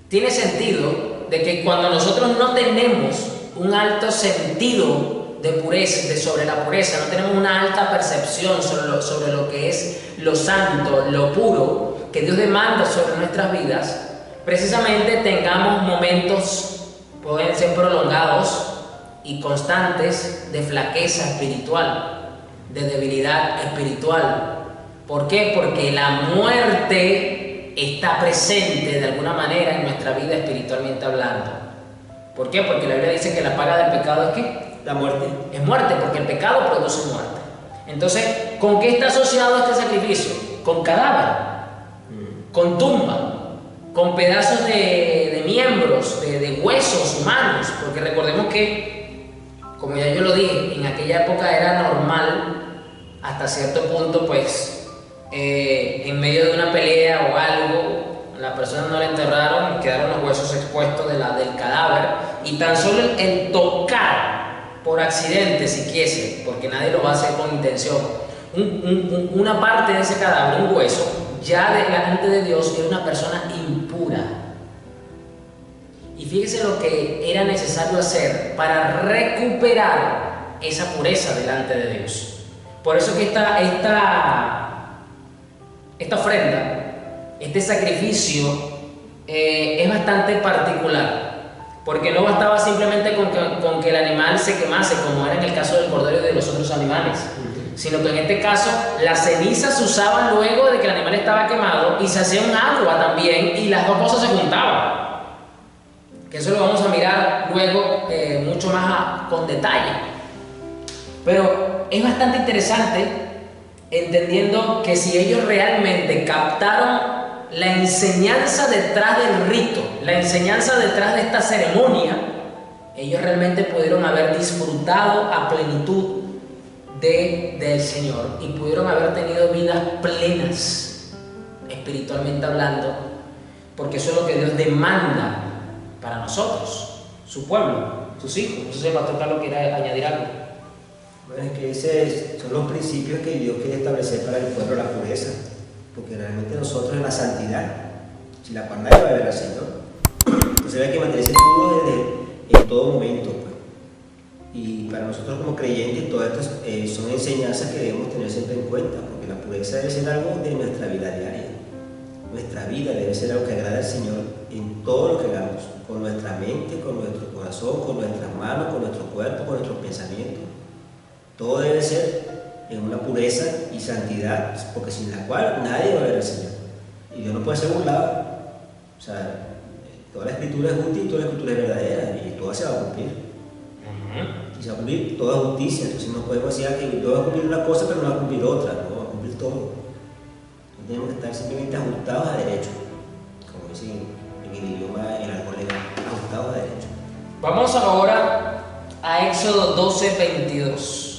tiene sentido de que cuando nosotros no tenemos un alto sentido de pureza, sobre la pureza, no tenemos una alta percepción sobre lo que es lo santo, lo puro, que Dios demanda sobre nuestras vidas, precisamente tengamos momentos, pueden ser prolongados y constantes, de flaqueza espiritual, de debilidad espiritual. ¿Por qué? Porque la muerte está presente de alguna manera en nuestra vida espiritualmente hablando. ¿Por qué? Porque la Biblia dice que la paga del pecado es ¿qué? La muerte. Es muerte, porque el pecado produce muerte. Entonces, ¿con qué está asociado este sacrificio? Con cadáver, con tumba, con pedazos de miembros, de huesos humanos, porque recordemos que, como ya yo lo dije, en aquella época era normal, hasta cierto punto, pues, en medio de una pelea o algo, la persona no la enterraron y quedaron los huesos expuestos del cadáver, y tan solo el tocar por accidente, si quiese, porque nadie lo va a hacer con intención, una parte de ese cadáver, un hueso, ya delante de Dios era una persona impura. Y fíjese lo que era necesario hacer para recuperar esa pureza delante de Dios. Por eso que esta ofrenda, este sacrificio es bastante particular, porque no bastaba simplemente con que el animal se quemase, como era en el caso del cordero y de los otros animales, sino que en este caso las cenizas se usaban luego de que el animal estaba quemado y se hacía un agua también, y las dos cosas se juntaban, que eso lo vamos a mirar luego mucho más con detalle. Pero es bastante interesante, entendiendo que si ellos realmente captaron la enseñanza detrás del rito, la enseñanza detrás de esta ceremonia, ellos realmente pudieron haber disfrutado a plenitud del Señor y pudieron haber tenido vidas plenas, espiritualmente hablando, porque eso es lo que Dios demanda para nosotros, su pueblo, sus hijos. No sé si el pastor Carlos quiere añadir algo. Bueno, es que esos son los principios que Dios quiere establecer para el pueblo, la pureza, porque realmente nosotros en la santidad, si la cual nadie va a ver al Señor, entonces hay que mantenerse puro en todo momento. Y para nosotros como creyentes todas estas son enseñanzas que debemos tener siempre en cuenta, porque la pureza debe ser algo de nuestra vida diaria. Nuestra vida debe ser algo que agrada al Señor en todo lo que hagamos, con nuestra mente, con nuestro corazón, con nuestras manos, con nuestro cuerpo, con nuestros pensamientos. Todo debe ser en una pureza y santidad, porque sin la cual nadie va a ver al Señor. Y Dios no puede ser burlado. O sea, toda la escritura es útil, toda la escritura es verdadera y toda se va a cumplir. Y se va a cumplir toda justicia. Entonces no podemos decir que Dios va a cumplir una cosa pero no va a cumplir otra, no va a cumplir todo. No tenemos que estar simplemente ajustados a derecho, como dicen en el idioma, en el argot legal, ajustados a derecho. Vamos ahora a Éxodo 12:22.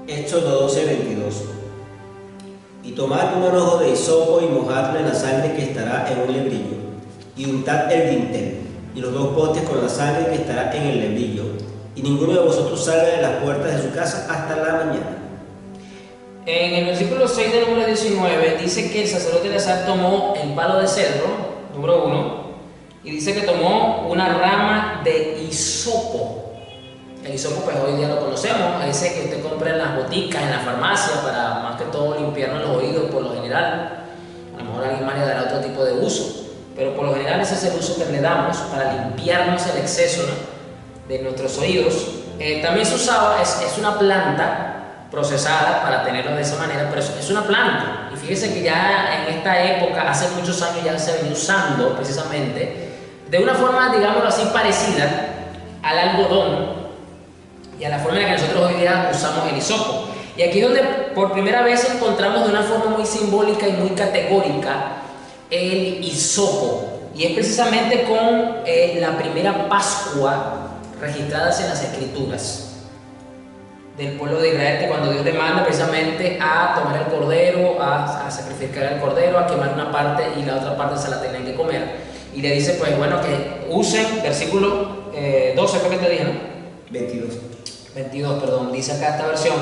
Éxodo 12:22. Y tomad un manojo de hisopo y mojadlo en la sangre que estará en un lebrillo, y untad el dintel y los 2 potes con la sangre que estará en el lebrillo, y ninguno de vosotros salga de las puertas de su casa hasta la mañana. En el versículo 6 del número 19 dice que el sacerdote Eleazar tomó el palo de cedro, número 1, y dice que tomó una rama de hisopo. El hisopo pues hoy día lo conocemos, ese que usted compra en las boticas, en la farmacia, para más que todo limpiarnos los oídos por lo general. A lo mejor alguien más le dará otro tipo de uso, pero por lo general ese es el uso que le damos para limpiarnos el exceso, ¿no?, de nuestros oídos. También se usaba, es una planta procesada para tenerlo de esa manera, pero es una planta. Y fíjese que ya en esta época, hace muchos años ya se venía usando precisamente de una forma, digámoslo así, parecida al algodón y a la forma en la que nosotros hoy día usamos el hisopo. Y aquí es donde por primera vez encontramos de una forma muy simbólica y muy categórica el hisopo. Y es precisamente con la primera Pascua registradas en las Escrituras del pueblo de Israel, que cuando Dios le manda precisamente a tomar el cordero, a sacrificar el cordero, a quemar una parte y la otra parte se la tenían que comer. Y le dice, pues bueno, que usen, versículo 12, creo que te dije, ¿no? 22, perdón, dice acá esta versión: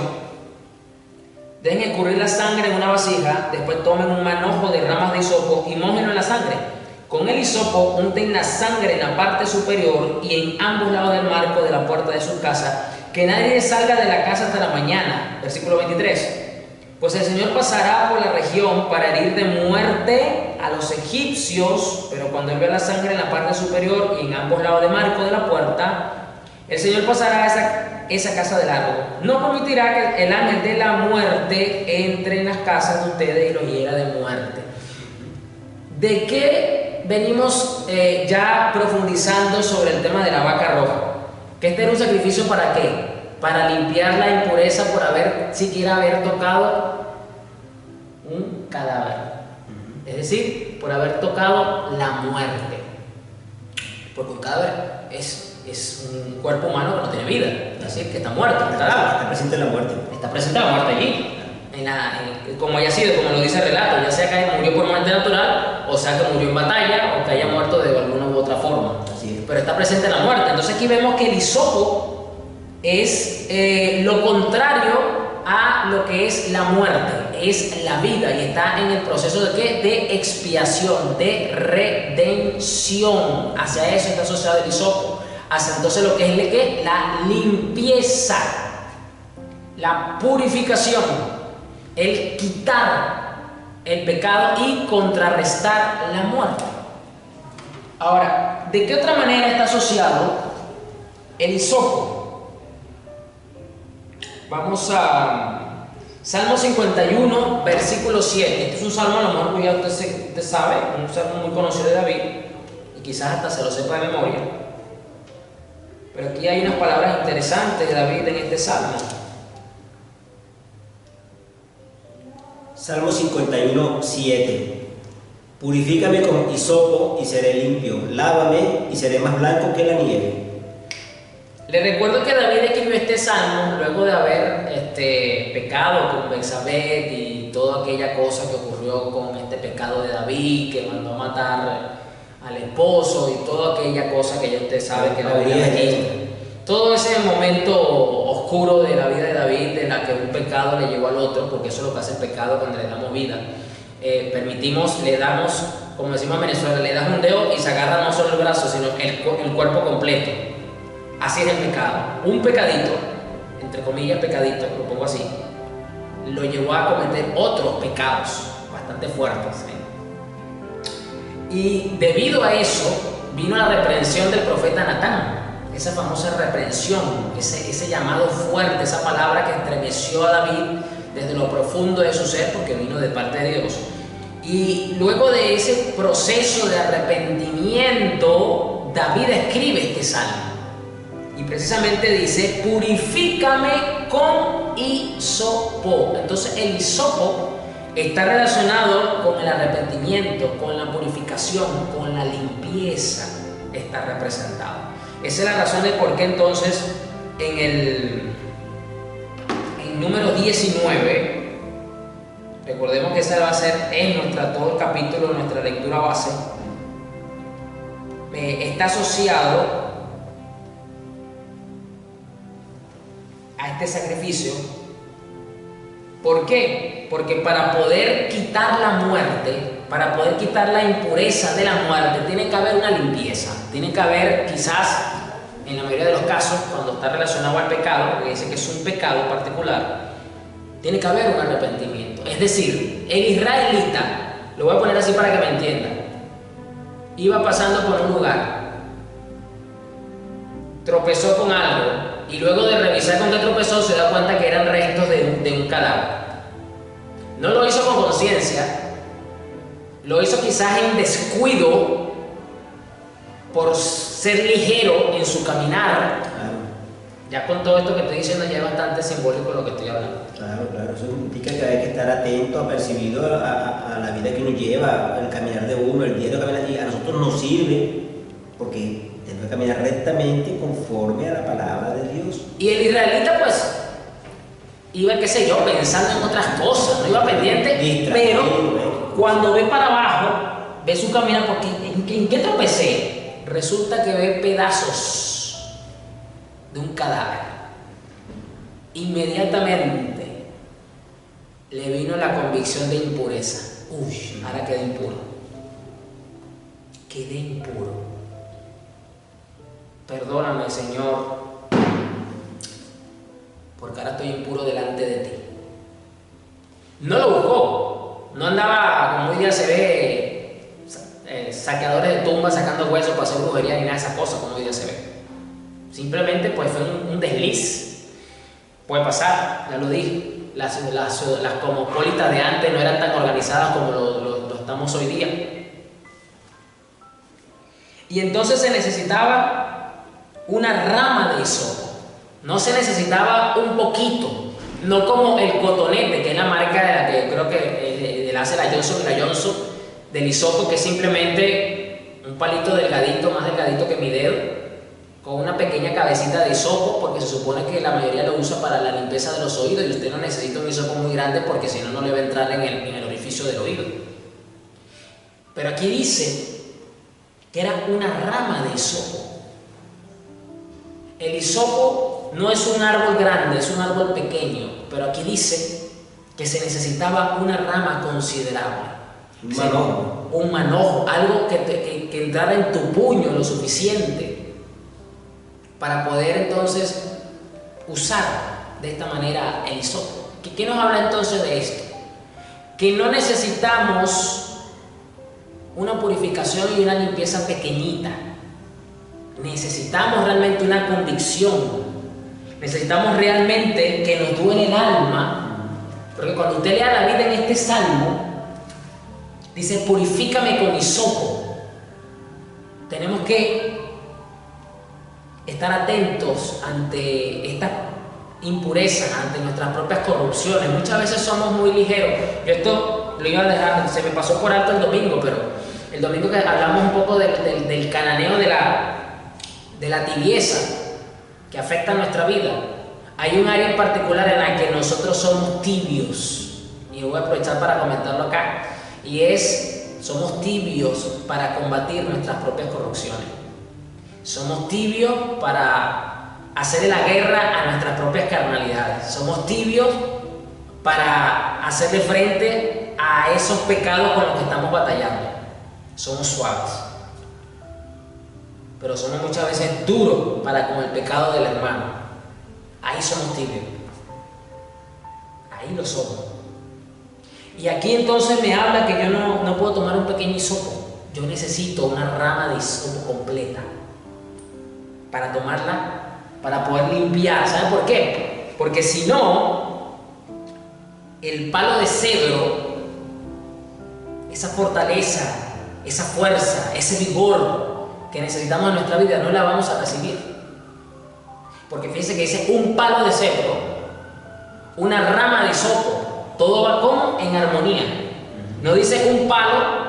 dejen escurrir la sangre en una vasija, después tomen un manojo de ramas de hisopo y mójenlo en la sangre. Con el hisopo unten la sangre en la parte superior y en ambos lados del marco de la puerta de su casa, que nadie salga de la casa hasta la mañana. Versículo 23. Pues el Señor pasará por la región para herir de muerte a los egipcios, pero cuando él vea la sangre en la parte superior y en ambos lados del marco de la puerta, el Señor pasará a esa casa de largo. No permitirá que el ángel de la muerte entre en las casas de ustedes y los hiera de muerte. ¿De qué venimos ya profundizando sobre el tema de la vaca roja? Que este era un sacrificio ¿para qué? Para limpiar la impureza por siquiera haber tocado un cadáver. Es decir, por haber tocado la muerte. Porque un cadáver es un cuerpo humano que no tiene vida, es decir, que está muerto, está presente la muerte. Está presente la muerte allí, como haya sido, como lo dice el relato, ya sea que murió por muerte natural, o sea que murió en batalla, o que haya muerto de alguna u otra forma. Así es. Pero está presente la muerte. Entonces aquí vemos que el hisopo es lo contrario a lo que es la muerte, es la vida, y está en el proceso de ¿qué? De expiación, de redención. Hacia eso está asociado el hisopo. Hacia entonces lo que es la limpieza, la purificación, el quitar el pecado y contrarrestar la muerte. Ahora, ¿de qué otra manera está asociado el hisopo? Vamos a Salmo 51, versículo 7. Este es un salmo, a lo mejor ya usted sabe, un salmo muy conocido de David, y quizás hasta se lo sepa de memoria. Pero aquí hay unas palabras interesantes de David en este salmo. Salmo 51, 7. Purifícame con hisopo y seré limpio, lávame y seré más blanco que la nieve. Le recuerdo que David escribió este salmo luego de haber pecado con Betsabé y toda aquella cosa que ocurrió con este pecado de David, que mandó a matar al esposo y toda aquella cosa que ya usted sabe que David aquí. todo ese momento oscuro de la vida de David, en la que un pecado le llevó al otro, porque eso es lo que hace el pecado cuando le damos vida. Le damos, como decimos en Venezuela, le das un dedo y se agarra no solo el brazo, sino el cuerpo completo. Así es el pecado. Un pecadito, entre comillas pecadito, lo pongo así, lo llevó a cometer otros pecados bastante fuertes. Y debido a eso vino la reprensión del profeta Natán, esa famosa reprensión, ese llamado fuerte, esa palabra que estremeció a David desde lo profundo de su ser, porque vino de parte de Dios. Y luego de ese proceso de arrepentimiento, David escribe este salmo. Y precisamente dice: purifícame con hisopo. Entonces el hisopo está relacionado con el arrepentimiento, con la purificación, con la limpieza, está representado. Esa es la razón de por qué entonces en número 19, recordemos que esa va a ser todo el capítulo, nuestra lectura base, está asociado a este sacrificio. ¿Por qué? Porque para poder quitar la muerte, para poder quitar la impureza de la muerte, tiene que haber una limpieza. Tiene que haber, quizás, en la mayoría de los casos, cuando está relacionado al pecado, porque dice que es un pecado particular, tiene que haber un arrepentimiento. Es decir, el israelita, lo voy a poner así para que me entiendan, iba pasando por un lugar, tropezó con algo, y luego de revisar con qué tropezó se da cuenta que eran restos de un cadáver. No lo hizo con conciencia, lo hizo quizás en descuido por ser ligero en su caminar. Claro. Ya con todo esto que estoy diciendo ya es bastante simbólico lo que estoy hablando. Claro, eso implica que hay que estar atento, apercibido a la vida que uno lleva, el caminar de uno, el diario caminar, y a nosotros nos sirve porque tenemos que caminar rectamente conforme a la palabra de Dios. Y el israelita pues iba, qué sé yo, pensando en otras cosas, no iba pendiente, pero cuando ve para abajo, ve su caminar, porque ¿en qué tropecé? Resulta que ve pedazos de un cadáver. Inmediatamente le vino la convicción de impureza. Uy, ahora quedé impuro. Quedé impuro. Perdóname, Señor, porque ahora estoy impuro delante de ti. No lo buscó, no andaba, como hoy día se ve, saqueadores de tumbas sacando huesos para hacer brujería ni nada de esas cosas, como hoy día se ve. Simplemente pues fue un desliz. Puede pasar, ya lo dije. Las cosmopolitas de antes no eran tan organizadas como lo estamos hoy día. Y entonces se necesitaba una rama de hisopo. No se necesitaba un poquito, no como el cotonete, que es la marca de la que creo que hace la Johnson y la Johnson, del hisopo, que es simplemente un palito delgadito, más delgadito que mi dedo, con una pequeña cabecita de hisopo, porque se supone que la mayoría lo usa para la limpieza de los oídos y usted no necesita un hisopo muy grande porque si no, no le va a entrar en el orificio del oído. Pero aquí dice que era una rama de hisopo. El hisopo no es un árbol grande, es un árbol pequeño, pero aquí dice que se necesitaba una rama considerable. Un manojo. Un manojo, algo que entrara en tu puño lo suficiente para poder entonces usar de esta manera el hisopo. ¿Qué nos habla entonces de esto? Que no necesitamos una purificación y una limpieza pequeñita. Necesitamos realmente una convicción. Necesitamos realmente que nos duele el alma. Porque cuando usted lea la vida en este salmo, dice: purifícame con hisopo. Tenemos que estar atentos ante estas impurezas, ante nuestras propias corrupciones. Muchas veces somos muy ligeros. Yo esto lo iba a dejar, se me pasó por alto el domingo, pero el domingo que hablamos un poco del cananeo de la tibieza que afecta a nuestra vida. Hay un área en particular en la que nosotros somos tibios, y voy a aprovechar para comentarlo acá, y somos tibios para combatir nuestras propias corrupciones. Somos tibios para hacerle la guerra a nuestras propias carnalidades. Somos tibios para hacerle frente a esos pecados con los que estamos batallando. Somos suaves, pero somos muchas veces duros para con el pecado del hermano. Ahí somos tibios. Ahí lo somos. Y aquí entonces me habla que yo no puedo tomar un pequeño hisopo. Yo necesito una rama de hisopo completa para tomarla, para poder limpiar. ¿Saben por qué? Porque si no, el palo de cedro, esa fortaleza, esa fuerza, ese vigor que necesitamos en nuestra vida, no la vamos a recibir. Porque fíjense que dice un palo de cedro, una rama de hisopo, todo va como en armonía. No dice un palo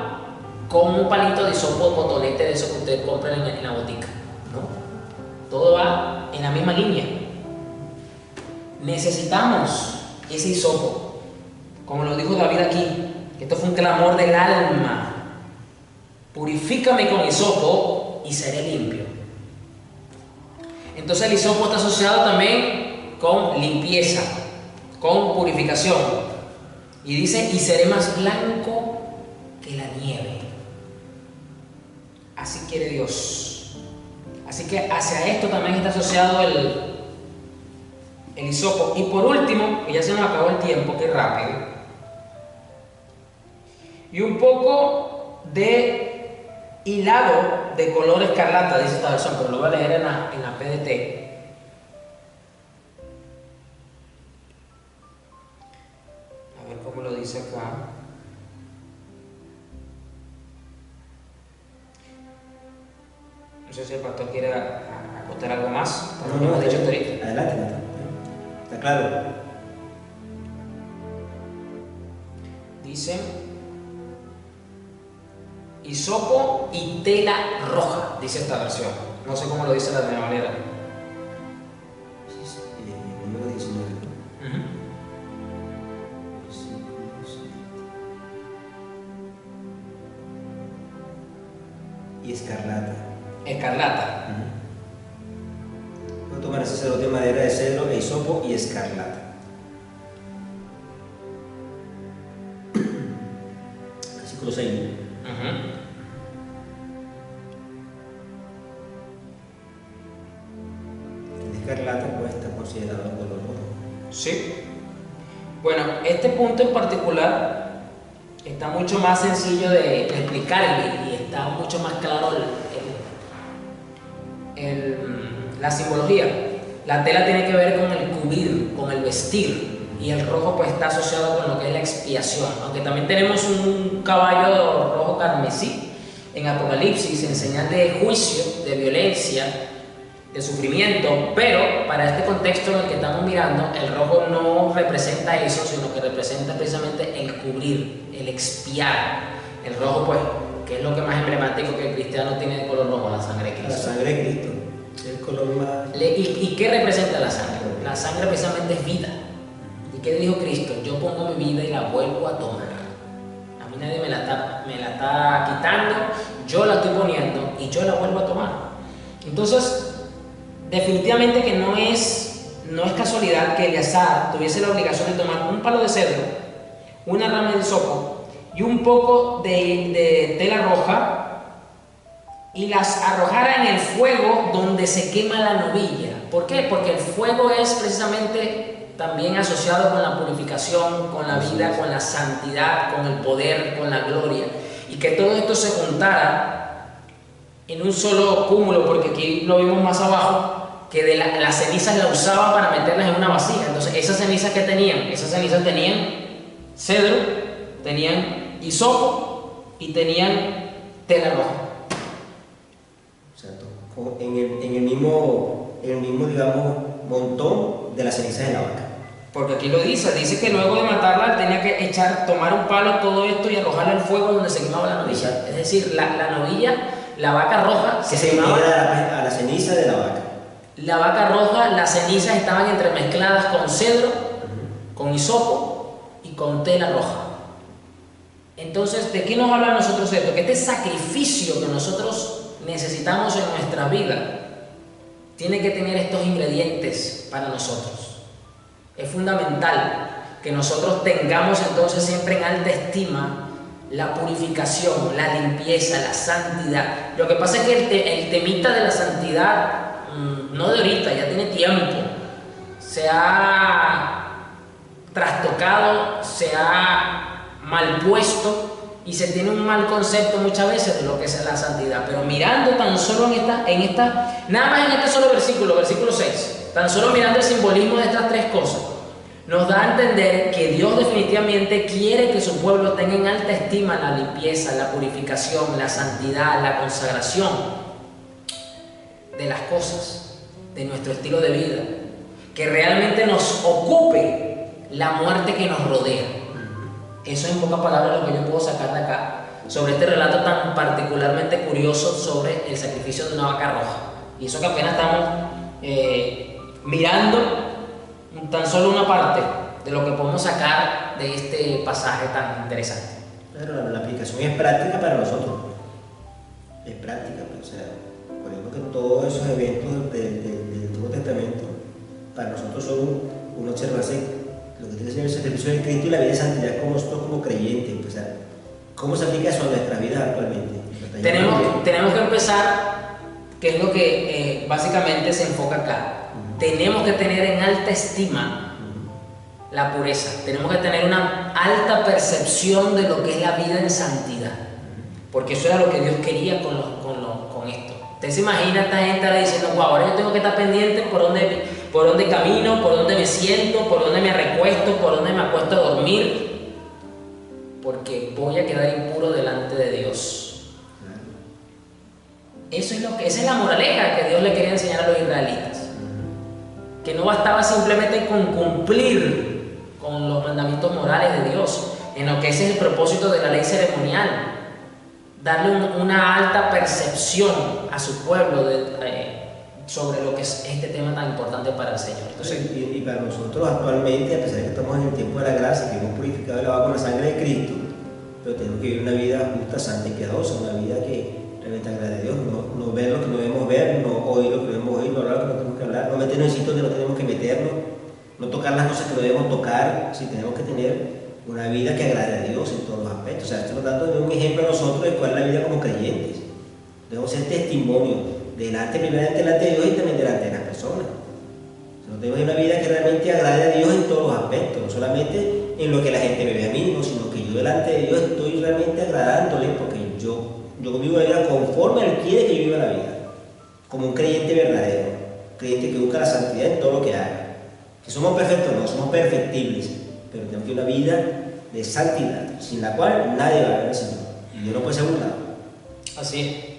con un palito de hisopo cotonete de eso que ustedes compran en la botica, ¿no? Todo va en la misma línea. Necesitamos ese hisopo, como lo dijo David aquí. Esto fue un clamor del alma. Purifícame con hisopo y seré limpio. Entonces el hisopo está asociado también con limpieza, con purificación. Y dice, y seré más blanco que la nieve. Así quiere Dios. Así que hacia esto también está asociado el hisopo. Y por último, que ya se nos acabó el tiempo, qué rápido. Y un poco de hilado de color escarlata, dice esta versión, pero lo voy a leer en la PDT. A ver cómo lo dice acá. No sé si el pastor quiere acotar algo más. No, dicho ahorita. Adelante, está claro. Dice hisopo y tela roja, dice esta versión. No sé cómo lo dice la de manera. Número 19. Y escarlata. Escarlata. Puedo tomar sacerdote de madera de cedro e hisopo y escarlata. Versículo 6. El escarlata pues está considerado color rojo. Sí. Bueno, este punto en particular está mucho más sencillo de explicar y está mucho más claro la simbología. La tela tiene que ver con el cubrir, con el vestir, y el rojo pues está asociado con lo que es la expiación, aunque también tenemos un caballo rojo carmesí en Apocalipsis en señal de juicio, de violencia, de sufrimiento, pero para este contexto en el que estamos mirando, el rojo no representa eso, sino que representa precisamente el cubrir, el expiar. El rojo pues, que es lo que más emblemático que el cristiano tiene de color rojo, la sangre de Cristo. La sangre de Cristo, el color más... ¿Y qué representa la sangre? La sangre precisamente es vida. ¿Y qué dijo Cristo? Yo pongo mi vida y la vuelvo a tomar. A mí nadie me la está quitando, yo la estoy poniendo y yo la vuelvo a tomar. Entonces, definitivamente que no es casualidad que Eleazar tuviese la obligación de tomar un palo de cedro, una rama de hisopo y un poco de tela roja y las arrojara en el fuego donde se quema la novilla. ¿Por qué? Porque el fuego es precisamente también asociado con la purificación, con la vida, con la santidad, con el poder, con la gloria. Y que todo esto se juntara en un solo cúmulo, porque aquí lo vimos más abajo, que de las cenizas las usaban para meterlas en una vasija. Entonces esas cenizas que tenían, cedro, tenían hisopo y tenían tela roja. Exacto. En el mismo, digamos, montón de las cenizas de la vaca. Porque aquí lo dice que luego de matarla tenía que tomar un palo, todo esto y arrojarlo al fuego donde se quemaba la novilla. Exacto. Es decir, la novilla, la vaca roja, Se quemaba a la ceniza de la vaca. La vaca roja, las cenizas estaban entremezcladas con cedro, con hisopo y con tela roja. Entonces, ¿de qué nos habla a nosotros esto? Que este sacrificio que nosotros necesitamos en nuestra vida tiene que tener estos ingredientes para nosotros. Es fundamental que nosotros tengamos entonces siempre en alta estima la purificación, la limpieza, la santidad. Lo que pasa es que el temita de la santidad, no de ahorita, ya tiene tiempo, se ha trastocado, se ha mal puesto y se tiene un mal concepto muchas veces de lo que es la santidad. Pero mirando tan solo nada más en este solo versículo 6, tan solo mirando el simbolismo de estas tres cosas, nos da a entender que Dios definitivamente quiere que su pueblo tenga en alta estima la limpieza, la purificación, la santidad, la consagración de las cosas, de nuestro estilo de vida, que realmente nos ocupe la muerte que nos rodea. Eso es en pocas palabras lo que yo puedo sacar de acá sobre este relato tan particularmente curioso sobre el sacrificio de una vaca roja. Y eso que apenas estamos mirando tan solo una parte de lo que podemos sacar de este pasaje tan interesante. Pero la aplicación es práctica para nosotros. Es práctica, o sea, por ejemplo, que todos esos eventos del Nuevo Testamento para nosotros son un observarse lo que tiene que ser el sacrificio de Cristo y la vida de santidad como nosotros como creyentes. O sea, ¿cómo se aplica eso a nuestras vidas actualmente? Tenemos que empezar, que es lo que básicamente se enfoca acá. Tenemos que tener en alta estima la pureza. Tenemos que tener una alta percepción de lo que es la vida en santidad. Porque eso era lo que Dios quería con esto. Usted se imagina a esta gente ahora diciendo, wow, ahora yo tengo que estar pendiente por dónde camino, por dónde me siento, por dónde me recuesto, por dónde me acuesto a dormir, porque voy a quedar impuro delante de Dios. Esa es la moraleja que Dios le quería enseñar a los israelitas. Que no bastaba simplemente con cumplir con los mandamientos morales de Dios, en lo que ese es el propósito de la ley ceremonial, darle una alta percepción a su pueblo sobre lo que es este tema tan importante para el Señor. Entonces, y para nosotros actualmente, a pesar de que estamos en el tiempo de la gracia, que hemos purificado y lavado con la sangre de Cristo, pero tenemos que vivir una vida justa, santa y piadosa, una vida que realmente agrade a Dios, no ver lo que no debemos ver, no oír lo que no debemos oír, no hablar lo que no tenemos que hablar, no meternos en sitios donde no tenemos que meternos, no tocar las cosas que no debemos tocar, si tenemos que tener una vida que agrade a Dios en todos los aspectos. O sea, estamos dando un ejemplo a nosotros de cuál es la vida como creyentes. Debemos ser testimonio primeramente delante de Dios y también delante de las personas. O sea, no tenemos una vida que realmente agrade a Dios en todos los aspectos, no solamente en lo que la gente me ve a mí, sino que yo delante de Dios estoy realmente agradándole, porque yo vivo la vida conforme Él quiere que yo viva la vida, como un creyente verdadero, un creyente que busca la santidad en todo lo que haga. Que somos perfectos, no, somos perfectibles, pero tenemos que una vida de santidad, sin la cual nadie va a ver al Señor, y Dios no puede ser burlado. Así es.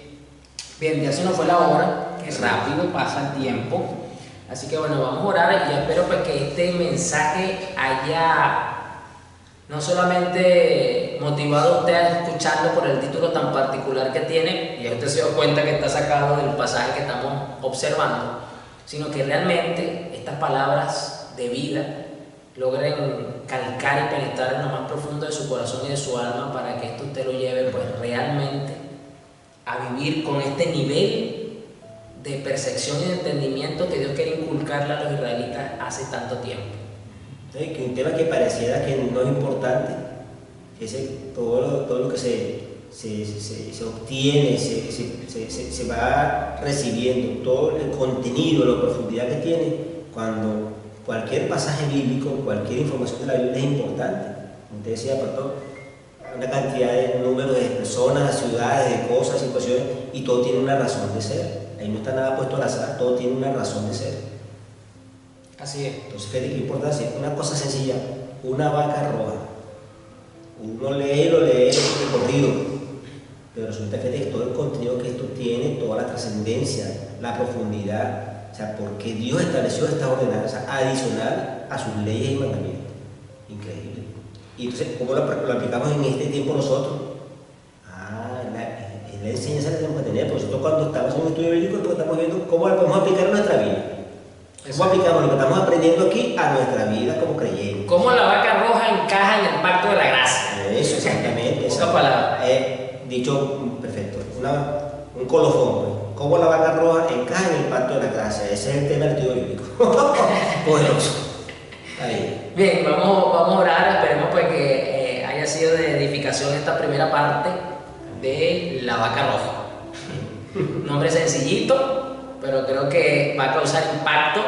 Bien, ya se nos fue la hora, que rápido pasa el tiempo. Así que bueno, vamos a orar y yo espero pues que este mensaje haya no solamente motivado a usted a escucharlo por el título tan particular que tiene, y usted se dio cuenta que está sacado del pasaje que estamos observando, sino que realmente estas palabras de vida logren calcar y penetrar en lo más profundo de su corazón y de su alma, para que esto usted lo lleve pues realmente a vivir con este nivel de percepción y de entendimiento que Dios quería inculcarle a los israelitas hace tanto tiempo. Que un tema que pareciera que no es importante, todo lo que se obtiene, se va recibiendo, todo el contenido, la profundidad que tiene, cuando cualquier pasaje bíblico, cualquier información de la Biblia es importante. Como usted decía, pastor, una cantidad de números de personas, ciudades, de cosas, situaciones, y todo tiene una razón de ser. Ahí no está nada puesto al azar, todo tiene una razón de ser. Así es. Entonces, fíjate qué importancia, una cosa sencilla, una vaca roja. Uno lee de corrido, pero resulta que todo el contenido que esto tiene, toda la trascendencia, la profundidad, o sea, porque Dios estableció esta ordenanza adicional a sus leyes y mandamientos. Increíble. Y entonces, ¿cómo lo aplicamos en este tiempo nosotros? Es la enseñanza que tenemos que tener. Por nosotros, cuando estamos en un estudio bíblico, porque estamos viendo cómo la podemos aplicar a nuestra vida. ¿Cómo aplicamos lo que estamos aprendiendo aquí a nuestra vida como creyentes? ¿Cómo la vaca roja encaja en el pacto de la gracia? Eso, exactamente. Esa palabra. Dicho perfecto. Un colofón. Pues. ¿Cómo la vaca roja encaja en el pacto de la gracia. Ese es el tema del estudio bíblico. Poderoso. Está bien. Bien, vamos a orar, esperemos pues que haya sido de edificación esta primera parte de la vaca roja. Un nombre sencillito, pero creo que va a causar impacto,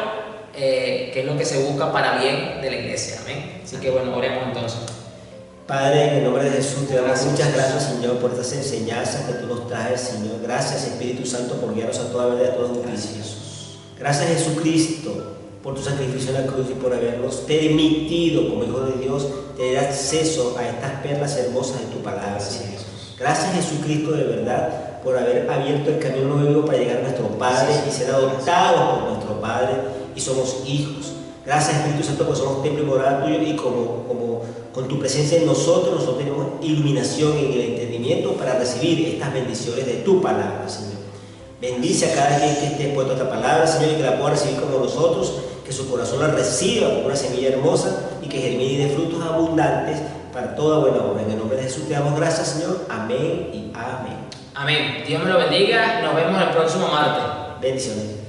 que es lo que se busca para bien de la iglesia. Amén. Así que bueno, oremos entonces. Padre, en el nombre de Jesús te damos muchas gracias, Señor, por estas enseñanzas que tú nos traes, Señor. Gracias, Espíritu Santo, por guiarnos a toda verdad, a toda justicia. Gracias, Jesucristo, por tu sacrificio en la cruz y por habernos permitido, como Hijo de Dios, tener acceso a estas perlas hermosas de tu palabra, Señor. Gracias, Jesucristo, de verdad, por haber abierto el camino nuevo para llegar a nuestro Padre y ser adoptados por nuestro Padre y somos hijos. Gracias, Espíritu Santo, porque somos templo y morada tuyo y como con tu presencia en nosotros tenemos iluminación en el entendimiento para recibir estas bendiciones de tu palabra, Señor. Bendice a cada quien que esté expuesto a esta palabra, Señor, y que la pueda recibir como nosotros, que su corazón la reciba como una semilla hermosa y que germine y dé frutos abundantes para toda buena obra. En el nombre de Jesús te damos gracias, Señor. Amén y amén. Amén. Dios me lo bendiga. Nos vemos el próximo martes. Bendiciones.